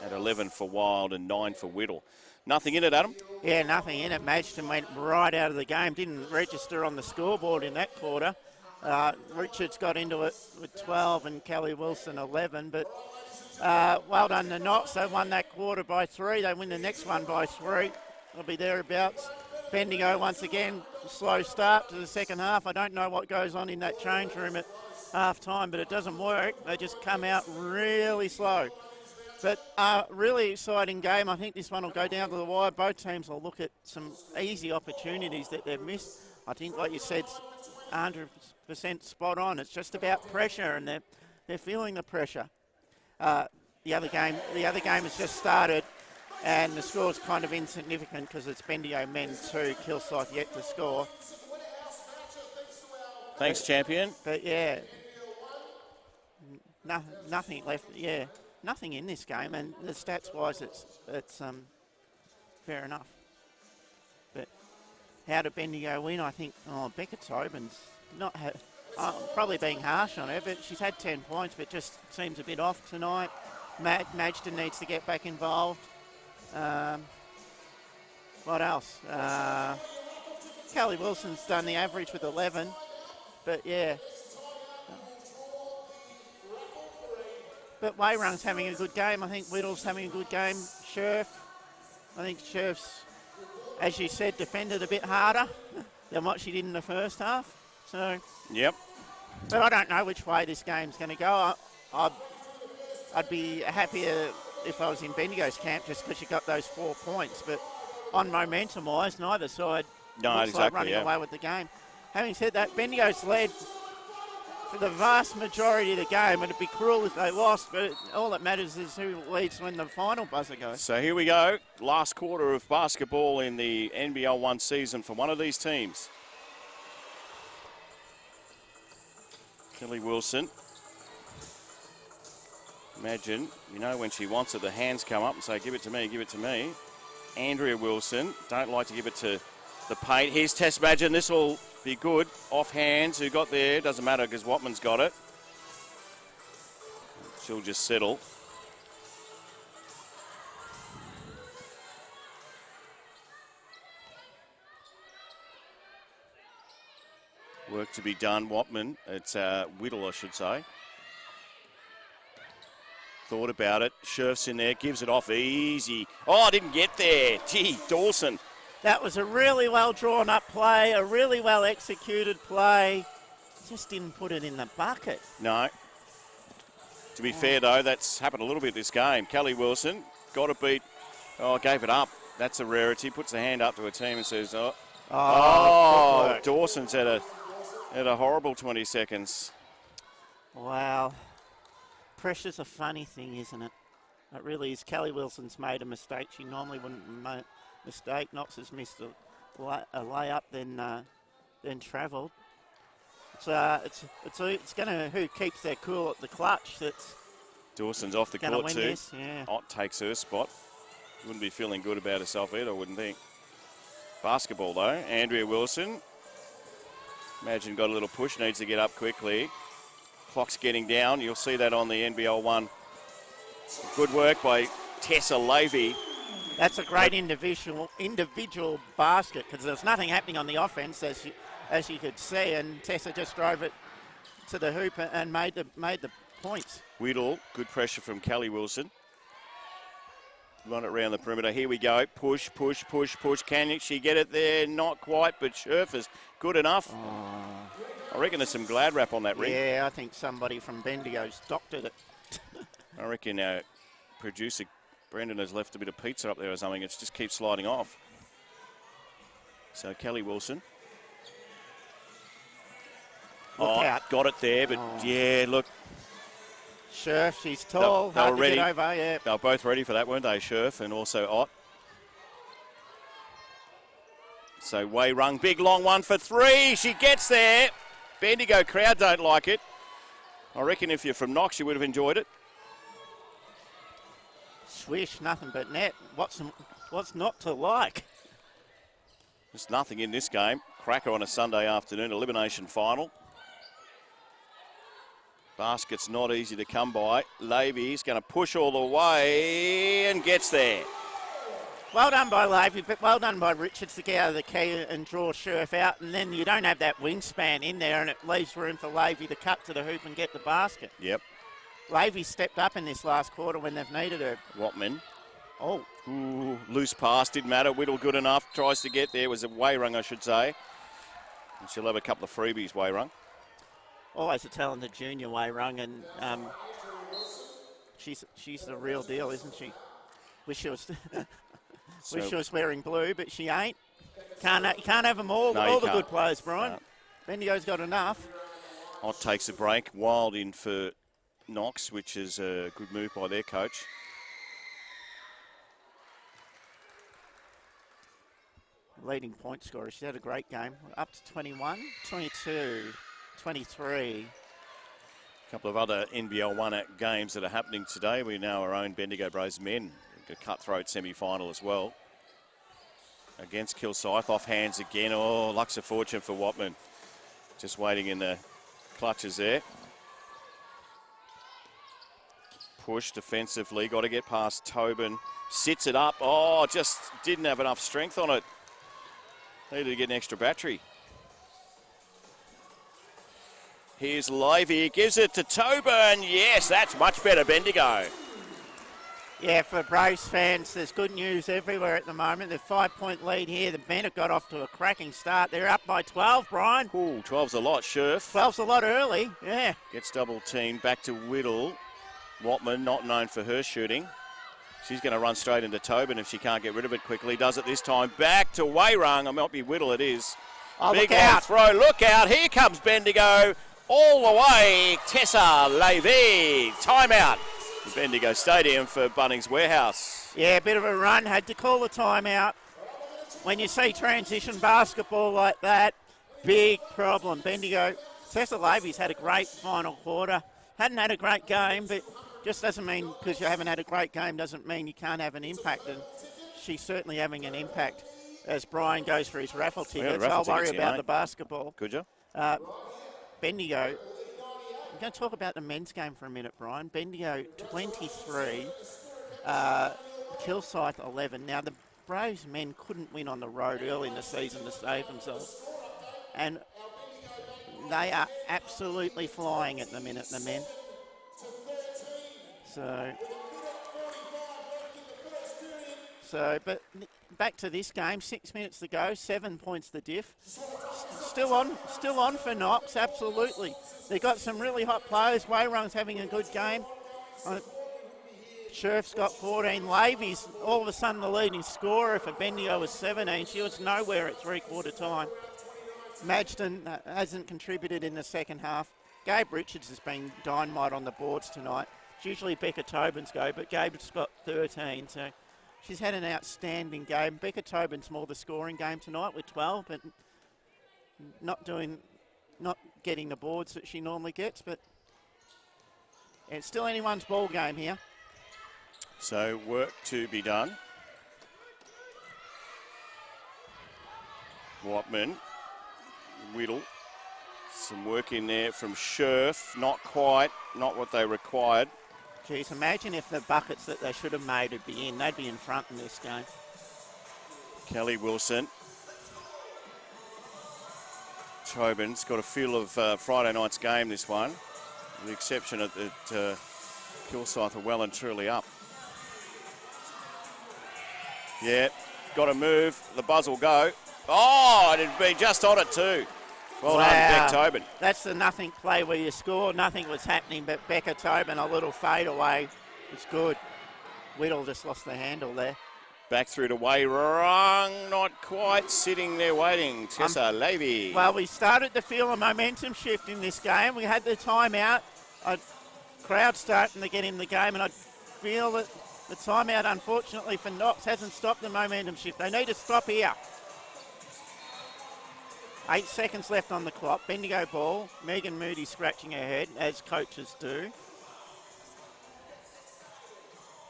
at 11 for Wild, and 9 for Whittle. Nothing in it, Adam? Yeah, nothing in it. Madgeton went right out of the game. Didn't register on the scoreboard in that quarter. Richards got into it with 12 and Kelly Wilson 11. But well done to Knox. They won that quarter by 3. They win the next one by 3. They'll be thereabouts. Bendigo once again, slow start to the second half. I don't know what goes on in that change room at half time, but it doesn't work. They just come out really slow. But really exciting game. I think this one will go down to the wire. Both teams will look at some easy opportunities that they've missed. I think, like you said, 100% spot on. It's just about pressure, and they're feeling the pressure. The other game has just started, and the score's kind of insignificant because it's Bendigo men 2, Kilsyth yet to score. Thanks, champion. But yeah, nothing left. Yeah. Nothing in this game, and the stats-wise, it's fair enough. But how did Bendigo win? I think Becca Tobin's not probably being harsh on her, but she's had 10 points, but just seems a bit off tonight. Madgeton needs to get back involved. What else? Kelly Wilson's done the average with 11, but yeah. But Wayrung's having a good game. I think Whittle's having a good game. Scherf, I think Scherf's, as you said, defended a bit harder than what she did in the first half. So. Yep. But I don't know which way this game's going to go. I'd be happier if I was in Bendigo's camp just because you got those 4 points. But on momentum-wise, neither side looks like running away with the game. Having said that, Bendigo's led for the vast majority of the game. It'd be cruel if they lost, but all that matters is who leads when the final buzzer goes. So here we go. Last quarter of basketball in the NBL1 season for one of these teams. Kelly Wilson. Imagine, when she wants it, the hands come up and say, give it to me, give it to me. Andrea Wilson, don't like to give it to the paint. Here's Tess Madgen. This will be good. Off hands. Who got there? Doesn't matter because Watman's got it. She'll just settle. Work to be done. Watman. It's Whittle, I should say. Thought about it. Scherf's in there. Gives it off easy. Oh, didn't get there. Gee, Dawson. That was a really well drawn up play, a really well executed play. Just didn't put it in the bucket. No. To be fair, though, that's happened a little bit this game. Kelly Wilson got a beat. Oh, gave it up. That's a rarity. Puts the hand up to her team and says, Dawson's had a horrible 20 seconds. Wow. Pressure's a funny thing, isn't it? It really is. Kelly Wilson's made a mistake. She normally wouldn't make a mistake. Knox has missed a layup, then travelled. It's going to who keeps their cool at the clutch. That's Dawson's off the court too. This, yeah. Ott takes her spot. Wouldn't be feeling good about herself either, I wouldn't think. Basketball though. Andrea Wilson. Imagine got a little push. Needs to get up quickly. Clock's getting down. You'll see that on the NBL1. Good work by Tessa Levy. That's a great individual basket because there's nothing happening on the offense as you could see, and Tessa just drove it to the hoop and made the points. Whittle, good pressure from Kelly Wilson. Run it around the perimeter. Here we go. Push, push, push, push. Can she get it there? Not quite, but Scherf is good enough. I reckon there's some Glad wrap on that ring. Yeah, I think somebody from Bendigo's doctored it. I reckon our producer Brendan has left a bit of pizza up there or something. It just keeps sliding off. So Kelly Wilson. Look out. Got it there, but yeah, look. Scherf, she's tall. They were hard to ready. Get over, yeah. They were both ready for that, weren't they? Scherf and also Ott. So Wayrung, big long one for 3. She gets there. Bendigo crowd don't like it. I reckon if you're from Knox, you would have enjoyed it. Swish, nothing but net. What's not to like? There's nothing in this game. Cracker on a Sunday afternoon, elimination final. Basket's not easy to come by. Levy's going to push all the way and gets there. Well done by Levy, but well done by Richards to get out of the key and draw Scherf out, and then you don't have that wingspan in there, and it leaves room for Levy to cut to the hoop and get the basket. Yep. Levy stepped up in this last quarter when they've needed her. Watman. Oh. Ooh, loose pass, didn't matter. Whittle good enough, tries to get there. Was a Wayrung, I should say. And she'll have a couple of freebies, Wayrung. Always a talented junior, Wayrung, and she's the real deal, isn't she? Wish she was... Wish she was wearing blue, but she ain't. Can't have them all. No, all the can't. good players, Brian. No. Bendigo's got enough. Ott takes a break. Wild in for Knox, which is a good move by their coach. Leading point scorer. She's had a great game. Up to 21, 22, 23. A couple of other NBL1 games that are happening today. We now our own Bendigo Bros men. A cutthroat semi-final as well. Against Kilsyth, off hands again. Oh, lucks of fortune for Watman. Just waiting in the clutches there. Push defensively, got to get past Tobin. Sits it up. Oh, just didn't have enough strength on it. Needed to get an extra battery. Here's Levy, gives it to Tobin. Yes, that's much better, Bendigo. Yeah, for Braves fans, there's good news everywhere at the moment. The 5-point lead here. The men have got off to a cracking start. They're up by 12, Brian. Ooh, 12's a lot, Scherf. 12's a lot early, yeah. Gets double teamed, back to Whittle. Watman, not known for her shooting. She's going to run straight into Tobin if she can't get rid of it quickly. Does it this time. Back to Wayrung. It might be Whittle, it is. Oh, Big look out. throw, look out. Here comes Bendigo. All the way, Tessa Levy. Timeout. Bendigo Stadium for Bunnings Warehouse. Yeah, a bit of a run. Had to call the timeout. When you see transition basketball like that, big problem. Bendigo, Tessa Levy's had a great final quarter. Hadn't had a great game, but just doesn't mean because you haven't had a great game doesn't mean you can't have an impact. And she's certainly having an impact as Brian goes for his raffle tickets. I'll worry about the basketball. Could you? Bendigo. I'm going to talk about the men's game for a minute, Brian. Bendigo 23, Kilsyth 11. Now, the Braves men couldn't win on the road early in the season to save themselves. And they are absolutely flying at the minute, the men. But back to this game, 6 minutes to go, 7 points the diff. Still on for Knox, absolutely. They've got some really hot players. Wayrung's having a good game. Scherf's got 14. Levy's all of a sudden the leading scorer for Bendigo was 17. She was nowhere at three-quarter time. Madgeton hasn't contributed in the second half. Gabe Richards has been dynamite on the boards tonight. It's usually Becca Tobin's go, but Gabe's got 13, so she's had an outstanding game. Becca Tobin's more the scoring game tonight with 12, but not getting the boards that she normally gets, but it's still anyone's ball game here. So work to be done. Watman, Whittle, some work in there from Scherf, not quite, not what they required. Geez, imagine if the buckets that they should have made would be in. They'd be in front in this game. Kelly Wilson. Tobin's got a feel of Friday night's game, this one. With the exception that Kilsyth are well and truly up. Yeah, got to move. The buzz will go. Oh, and it'd be just on it too. Well done, Beck Tobin. That's the nothing play where you score. Nothing was happening, but Becca Tobin, a little fade away. It's good. Whittle just lost the handle there. Back through to Wayrung, not quite sitting there waiting. Tessa Levy. Well, we started to feel a momentum shift in this game. We had the timeout. Crowd starting to get in the game, and I feel that the timeout, unfortunately for Knox, hasn't stopped the momentum shift. They need to stop here. 8 seconds left on the clock. Bendigo ball. Megan Moody scratching her head, as coaches do.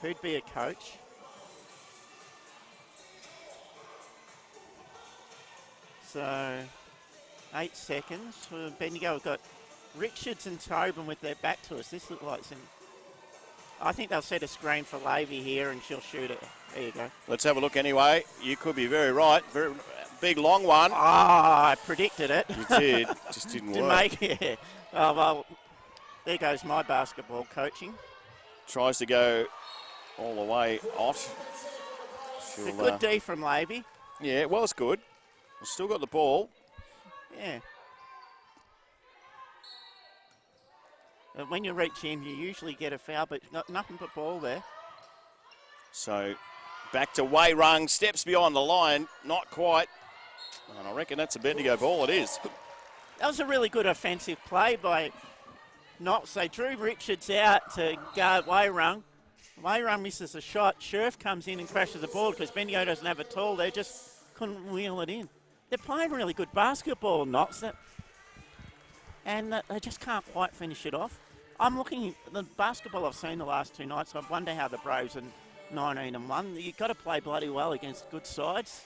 Who'd be a coach? So, 8 seconds. Bendigo have got Richards and Tobin with their back to us. This looks like some... I think they'll set a screen for Lavey here and she'll shoot it. There you go. Let's have a look anyway. You could be very right. Very big, long one. I predicted it. You did. Just didn't work. Didn't make it. Oh, well, there goes my basketball coaching. Tries to go all the way off. It's a good D from Lavey. Yeah, well, it's good. We've still got the ball. Yeah. When you reach in, you usually get a foul, but not nothing but ball there. So back to Wairung, steps beyond the line, not quite. And I reckon that's a Bendigo ball, it is. That was a really good offensive play by Knox. They drew Richards out to guard Wairung. Wairung misses a shot. Scherf comes in and crashes the ball because Bendigo doesn't have a tall. They just couldn't wheel it in. They're playing really good basketball, Knox, and they just can't quite finish it off. I'm looking at the basketball I've seen the last 2 nights. I wonder how the Bros are 19-1. You've got to play bloody well against good sides.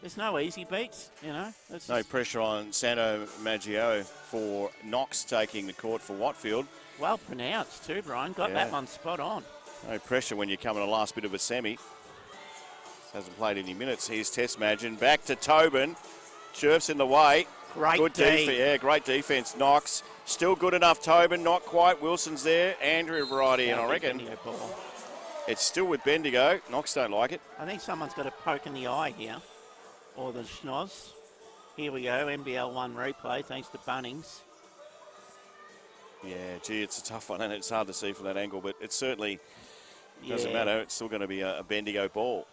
There's no easy beats, you know. No pressure on Santo Maggio for Knox taking the court for Watfield. Well pronounced too, Brian. Got that one spot on. No pressure when you come in the last bit of a semi. Hasn't played any minutes. Here's Tess Magin. Back to Tobin. Scherf's in the way. Great good defense. Yeah, great defense. Knox. Still good enough, Tobin. Not quite. Wilson's there. Andrew variety, and I reckon it's still with Bendigo. Knox don't like it. I think someone's got a poke in the eye here. Or the schnoz. Here we go. NBL1 replay, thanks to Bunnings. Yeah, gee, it's a tough one, and it's hard to see from that angle, but it certainly doesn't matter. It's still going to be a Bendigo ball.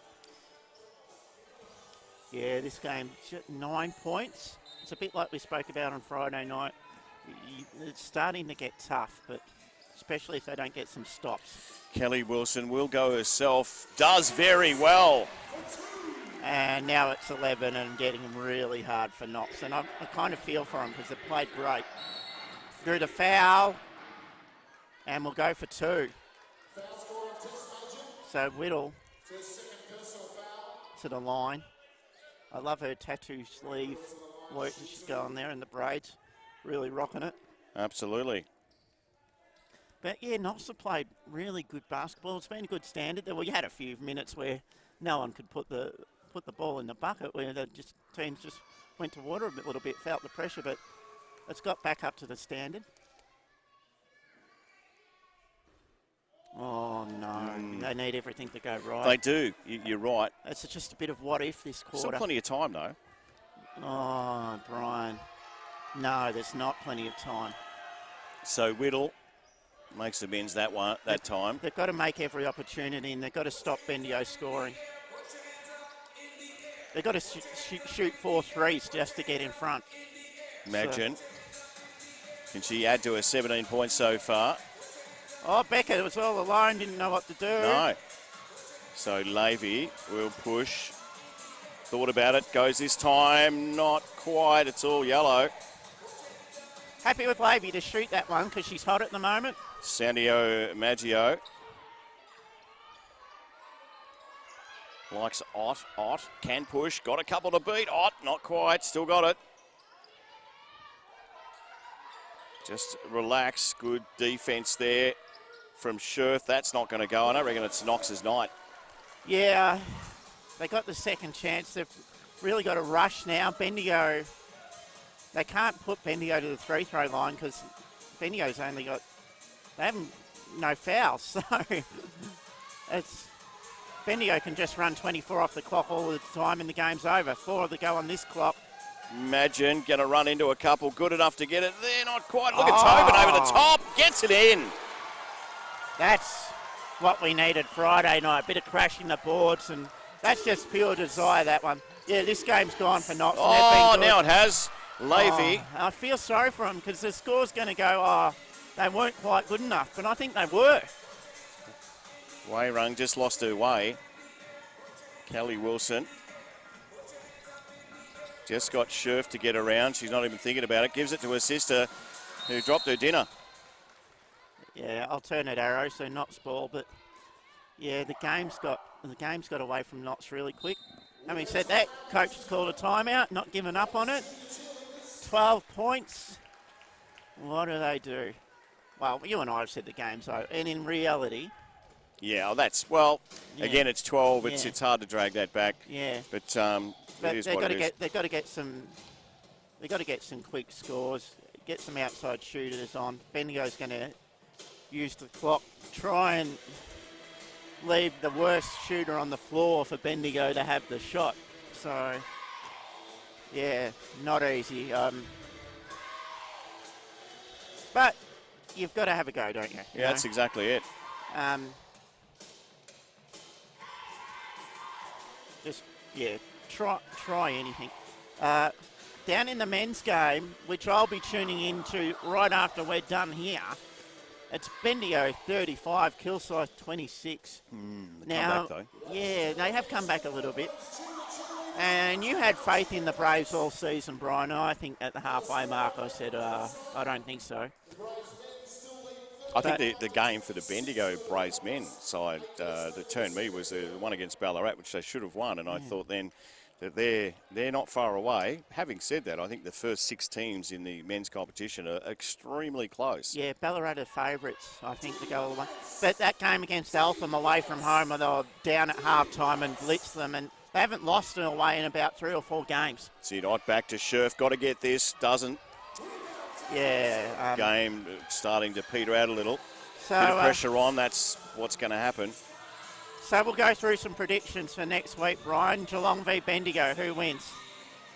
Yeah, this game, 9 points. It's a bit like we spoke about on Friday night. It's starting to get tough, but especially if they don't get some stops. Kelly Wilson will go herself. Does very well. And now it's 11 and getting really hard for Knox. And I kind of feel for them because they've played great. Through the foul. And we'll go for 2. So Whittle to the line. I love her tattoo sleeve work that she's going there in the braids. Really rocking it. Absolutely. But yeah, Knox have played really good basketball. It's been a good standard. We had a few minutes where no one could put the ball in the bucket, where teams just went to water a little bit, felt the pressure, but it's got back up to the standard. Oh no, they need everything to go right. They do, you're right. It's just a bit of what if this quarter. Still plenty of time though. Oh, Brian. No, there's not plenty of time. So Whittle makes amends that time. They've got to make every opportunity and they've got to stop Bendigo scoring. They've got to shoot 4 threes just to get in front. Imagine. Can she add to her 17 points so far? Oh, Becker was all alone, didn't know what to do. No. So Lavey will push. Thought about it, goes this time. Not quite, it's all yellow. Happy with Lavey to shoot that one because she's hot at the moment. Santo Maggio. Likes Ott, can push, got a couple to beat. Ott, not quite, still got it. Just relax, good defense there from Scherf. That's not going to go, and I reckon it's Knox's night. Yeah, they got the second chance. They've really got to rush now. Bendigo, they can't put Bendigo to the free throw line because Bendigo's only got, they haven't, no fouls. So it's, Bendigo can just run 24 off the clock all the time and the game's over. 4 to go on this clock. Imagine going to run into a couple, good enough to get it there, not quite. Look at Tobin over the top, gets it in. That's what we needed Friday night, a bit of crashing the boards, and that's just pure desire, that one. Yeah, this game's gone for Knox. Oh, now it has. Lavey. I feel sorry for them because the score's going to go, they weren't quite good enough, but I think they were. Wairung just lost her way. Kelly Wilson. Just got Scherf to get around. She's not even thinking about it. Gives it to her sister who dropped her dinner. Yeah, alternate arrow, so Knox ball, but yeah, the game's got away from Knox really quick. Having said that, coach has called a timeout, not giving up on it. 12 points. What do they do? Well, you and I have said the game's over. And in reality... Yeah, well, again, it's 12. It's hard to drag that back. Yeah. But But it is what it is. they've got to get some quick scores, get some outside shooters on. Bendigo's going to use the clock, try and leave the worst shooter on the floor for Bendigo to have the shot. So, yeah, not easy. But you've got to have a go, don't you? Yeah, that's exactly it. Try anything. Down in the men's game, which I'll be tuning into right after we're done here, it's Bendigo 35, Kilsyth 26. Now, come back, though. Yeah, they have come back a little bit. And you had faith in the Braves all season, Brian. I think at the halfway mark I said, I don't think so. I think the game for the Bendigo Braves men side that turned me was the one against Ballarat, which they should have won. And I thought then that they're not far away. Having said that, I think the first 6 teams in the men's competition are extremely close. Yeah, Ballarat are favourites, I think, to go all the way. But that game against Eltham away from home, they were down at half-time and blitzed them. And they haven't lost it away in about 3 or 4 games. Sidot back to Scherf. Got to get this. Doesn't. Yeah. Game starting to peter out a little. So, bit of pressure on. That's what's going to happen. So we'll go through some predictions for next week, Brian. Geelong v Bendigo. Who wins?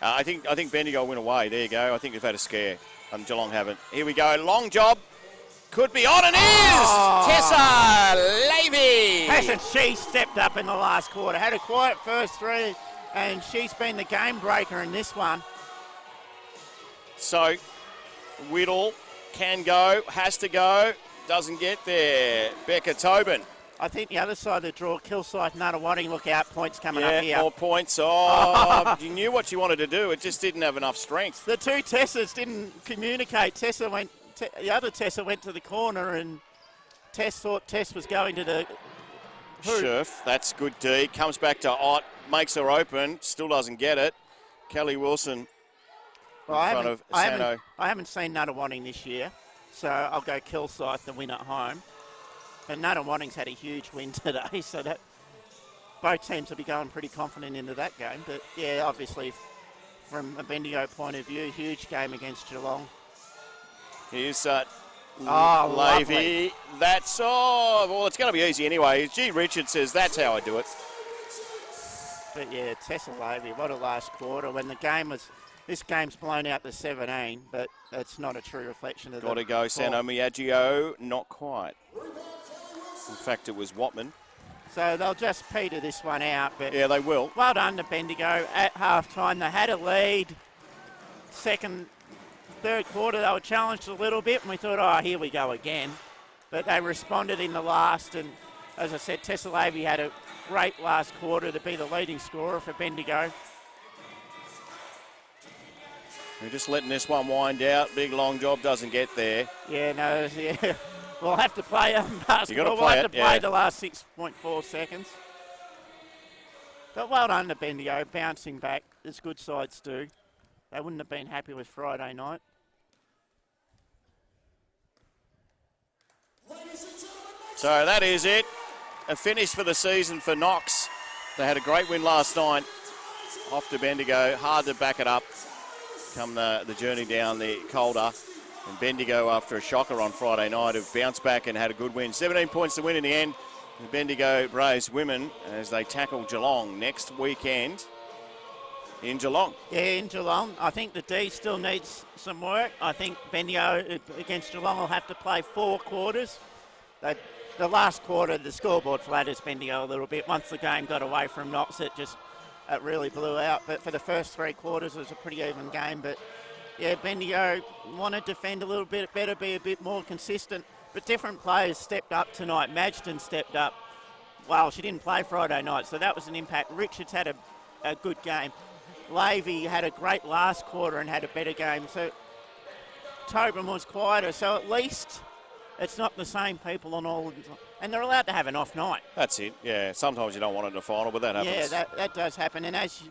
I think Bendigo win away. There you go. I think they've had a scare. Geelong haven't. Here we go. Long job. Could be on and is! Tessa Levy! Hasn't she stepped up in the last quarter? Had a quiet first 3, and she's been the game breaker in this one. So, Whittle can go, has to go, doesn't get there. Becca Tobin. I think the other side of the draw, Kilsyth, Nuttawading, look out, points coming up here. More points. Oh, you knew what you wanted to do. It just didn't have enough strength. The 2 Tessas didn't communicate. The other Tessa went to the corner, and Tess thought Tess was going to the hoop. Scherf, that's good D. Comes back to Ott, makes her open, still doesn't get it. Kelly Wilson in front of Sano. I haven't seen Nuttawading this year, so I'll go Kilsyth, the win at home. But Nuttawading's had a huge win today, so that both teams will be going pretty confident into that game. But, yeah, obviously, from a Bendigo point of view, huge game against Geelong. Here's Levy. Lovely. That's well, it's going to be easy anyway. G. Richard says that's how I do it. But yeah, Tessa Levy, what a last quarter when the game was. This game's blown out to 17, but it's not a true reflection of Got to go, Sano Miyagio. Not quite. In fact, it was Watman. So they'll just peter this one out. But yeah, they will. Well done to Bendigo at half-time. They had a lead. Third quarter, they were challenged a little bit, and we thought, oh, here we go again. But they responded in the last, and as I said, Tessa Levy had a great last quarter to be the leading scorer for Bendigo. We're just letting this one wind out. Big long job doesn't get there. Yeah, no, yeah. We'll have to play basketball. We'll have to play the last 6.4 seconds. But well done to Bendigo, bouncing back, as good sides do. They wouldn't have been happy with Friday night. So that is it. A finish for the season for Knox. They had a great win last night. Off to Bendigo. Hard to back it up. Come the journey down the Calder. And Bendigo, after a shocker on Friday night, have bounced back and had a good win. 17 points to win in the end. The Bendigo Braves women as they tackle Geelong next weekend. In Geelong. Yeah, in Geelong. I think the D still needs some work. I think Bendigo against Geelong will have to play 4 quarters. The last quarter, the scoreboard flatters Bendigo a little bit. Once the game got away from Knox, it really blew out. But for the first 3 quarters, it was a pretty even game. But, yeah, Bendigo want to defend a little bit better, be a bit more consistent. But different players stepped up tonight. Madgeton stepped up. Well, she didn't play Friday night, so that was an impact. Richards had a good game. Levy had a great last quarter and had a better game. So Tobin was quieter. So at least it's not the same people on all. And they're allowed to have an off night. That's it. Yeah, sometimes you don't want it in the final, but that happens. Yeah, that does happen. And as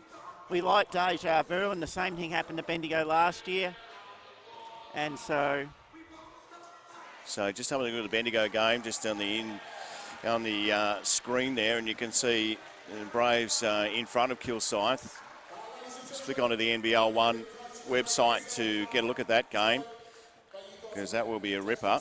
we like deja vu, and the same thing happened to Bendigo last year. And so So just having a look at the Bendigo game, just on the screen there, and you can see the Braves in front of Kilsyth. Just flick onto the NBL1 website to get a look at that game, because that will be a ripper.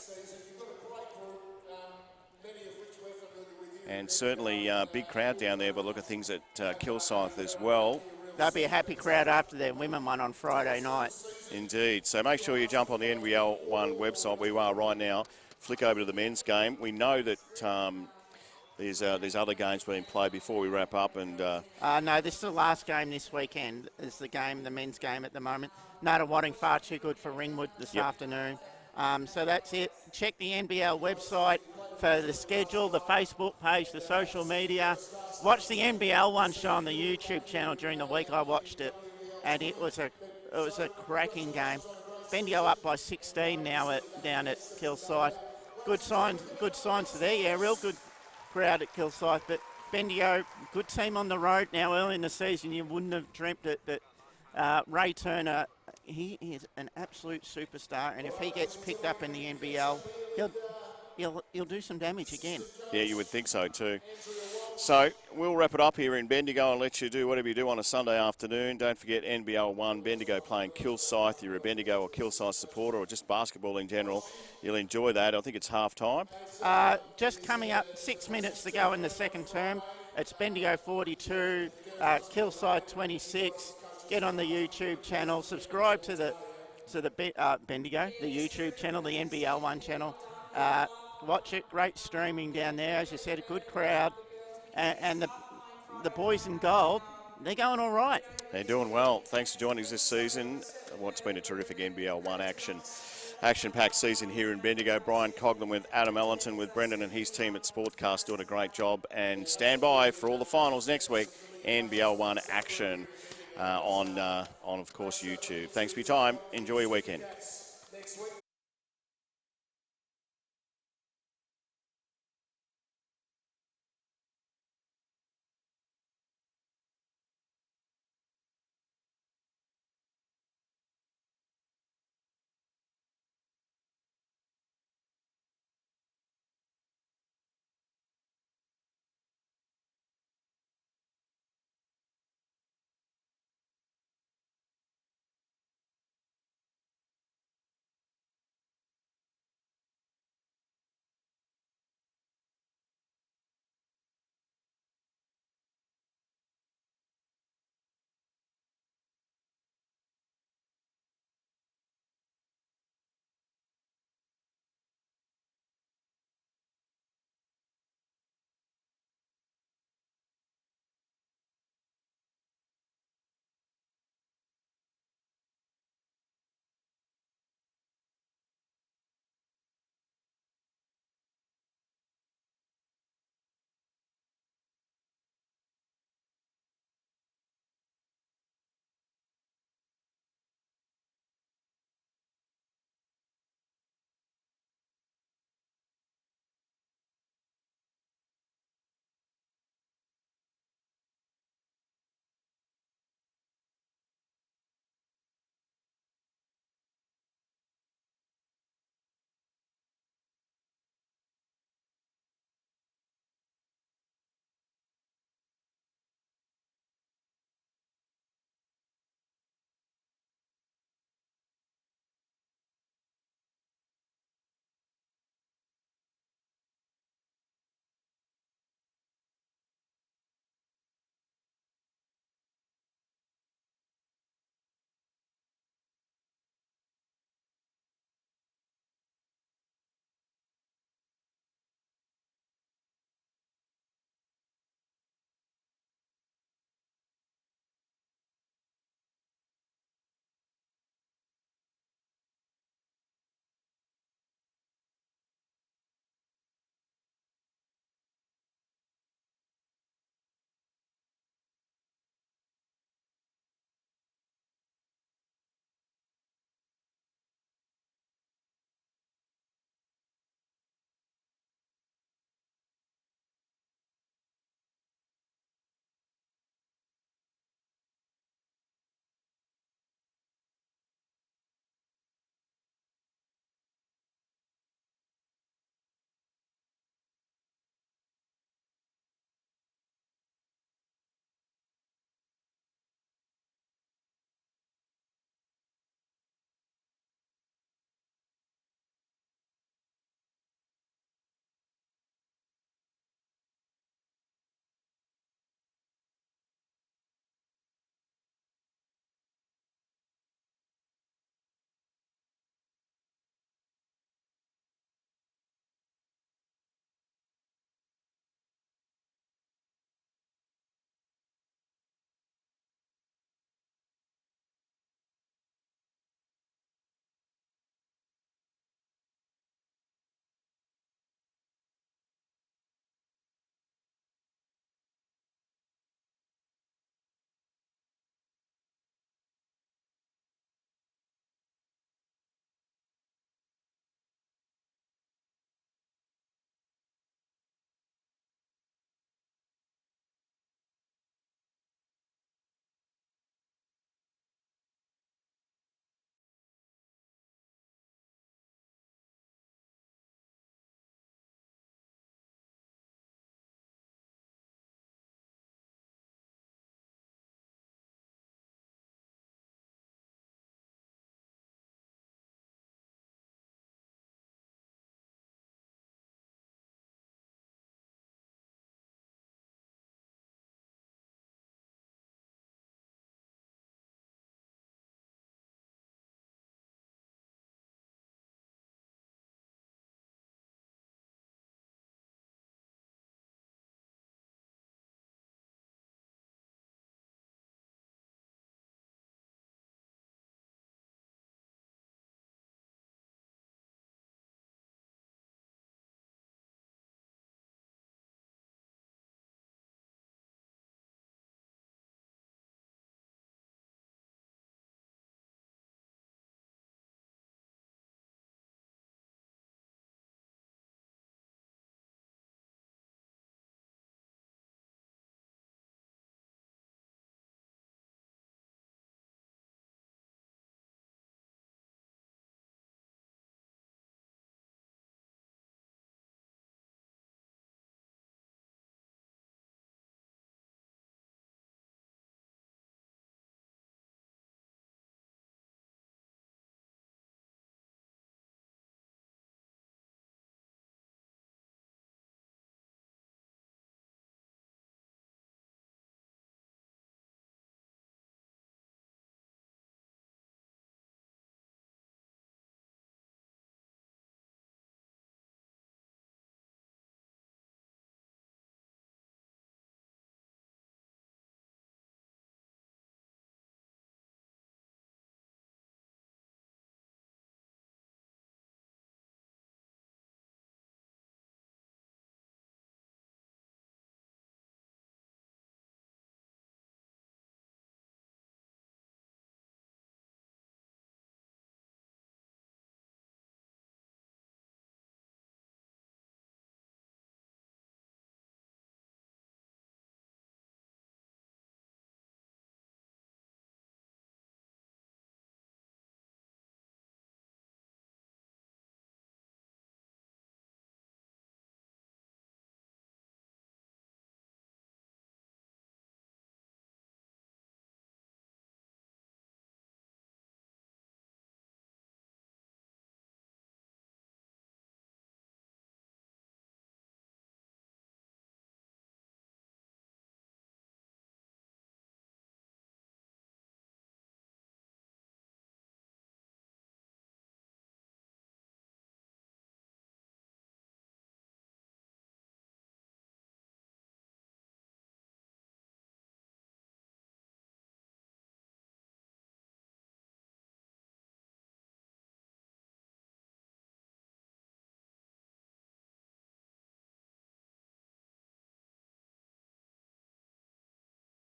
And certainly a big crowd down there, but look at things at Kilsyth as well. They'll be a happy crowd after their women one on Friday night. Indeed. So make sure you jump on the NBL1 website where you are right now. Flick over to the men's game. We know that there's other games being played before we wrap up. And no, this is the last game this weekend. Is the men's game at the moment. Nunawading far too good for Ringwood this afternoon. So that's it. Check the NBL website for the schedule, the Facebook page, the social media. Watch the NBL1 show on the YouTube channel during the week. I watched it, and it was a cracking game. Bendigo up by 16 now down at Kilsyth. Good signs there. Yeah, real good crowd at Kilsyth. But Bendigo, good team on the road now. Early in the season, you wouldn't have dreamt it, but Ray Turner, he is an absolute superstar, and if he gets picked up in the NBL, he'll do some damage again. Yeah, you would think so too. So we'll wrap it up here in Bendigo and let you do whatever you do on a Sunday afternoon. Don't forget NBL1, Bendigo playing Kilsyth. You're a Bendigo or Kilsyth supporter or just basketball in general, you'll enjoy that. I think it's half time. Just coming up, 6 minutes to go in the second term. It's Bendigo 42, Kilsyth 26. Get on the YouTube channel. Subscribe to the Bendigo, the YouTube channel, the NBL1 channel. Watch it. Great streaming down there. As you said, a good crowd. And the boys in gold, they're going all right. They're doing well. Thanks for joining us this season. What's been a terrific NBL1 action-packed season here in Bendigo. Brian Coughlin with Adam Ellington with Brendan and his team at Sportcast doing a great job. And stand by for all the finals next week. NBL1 action on, of course, YouTube. Thanks for your time. Enjoy your weekend.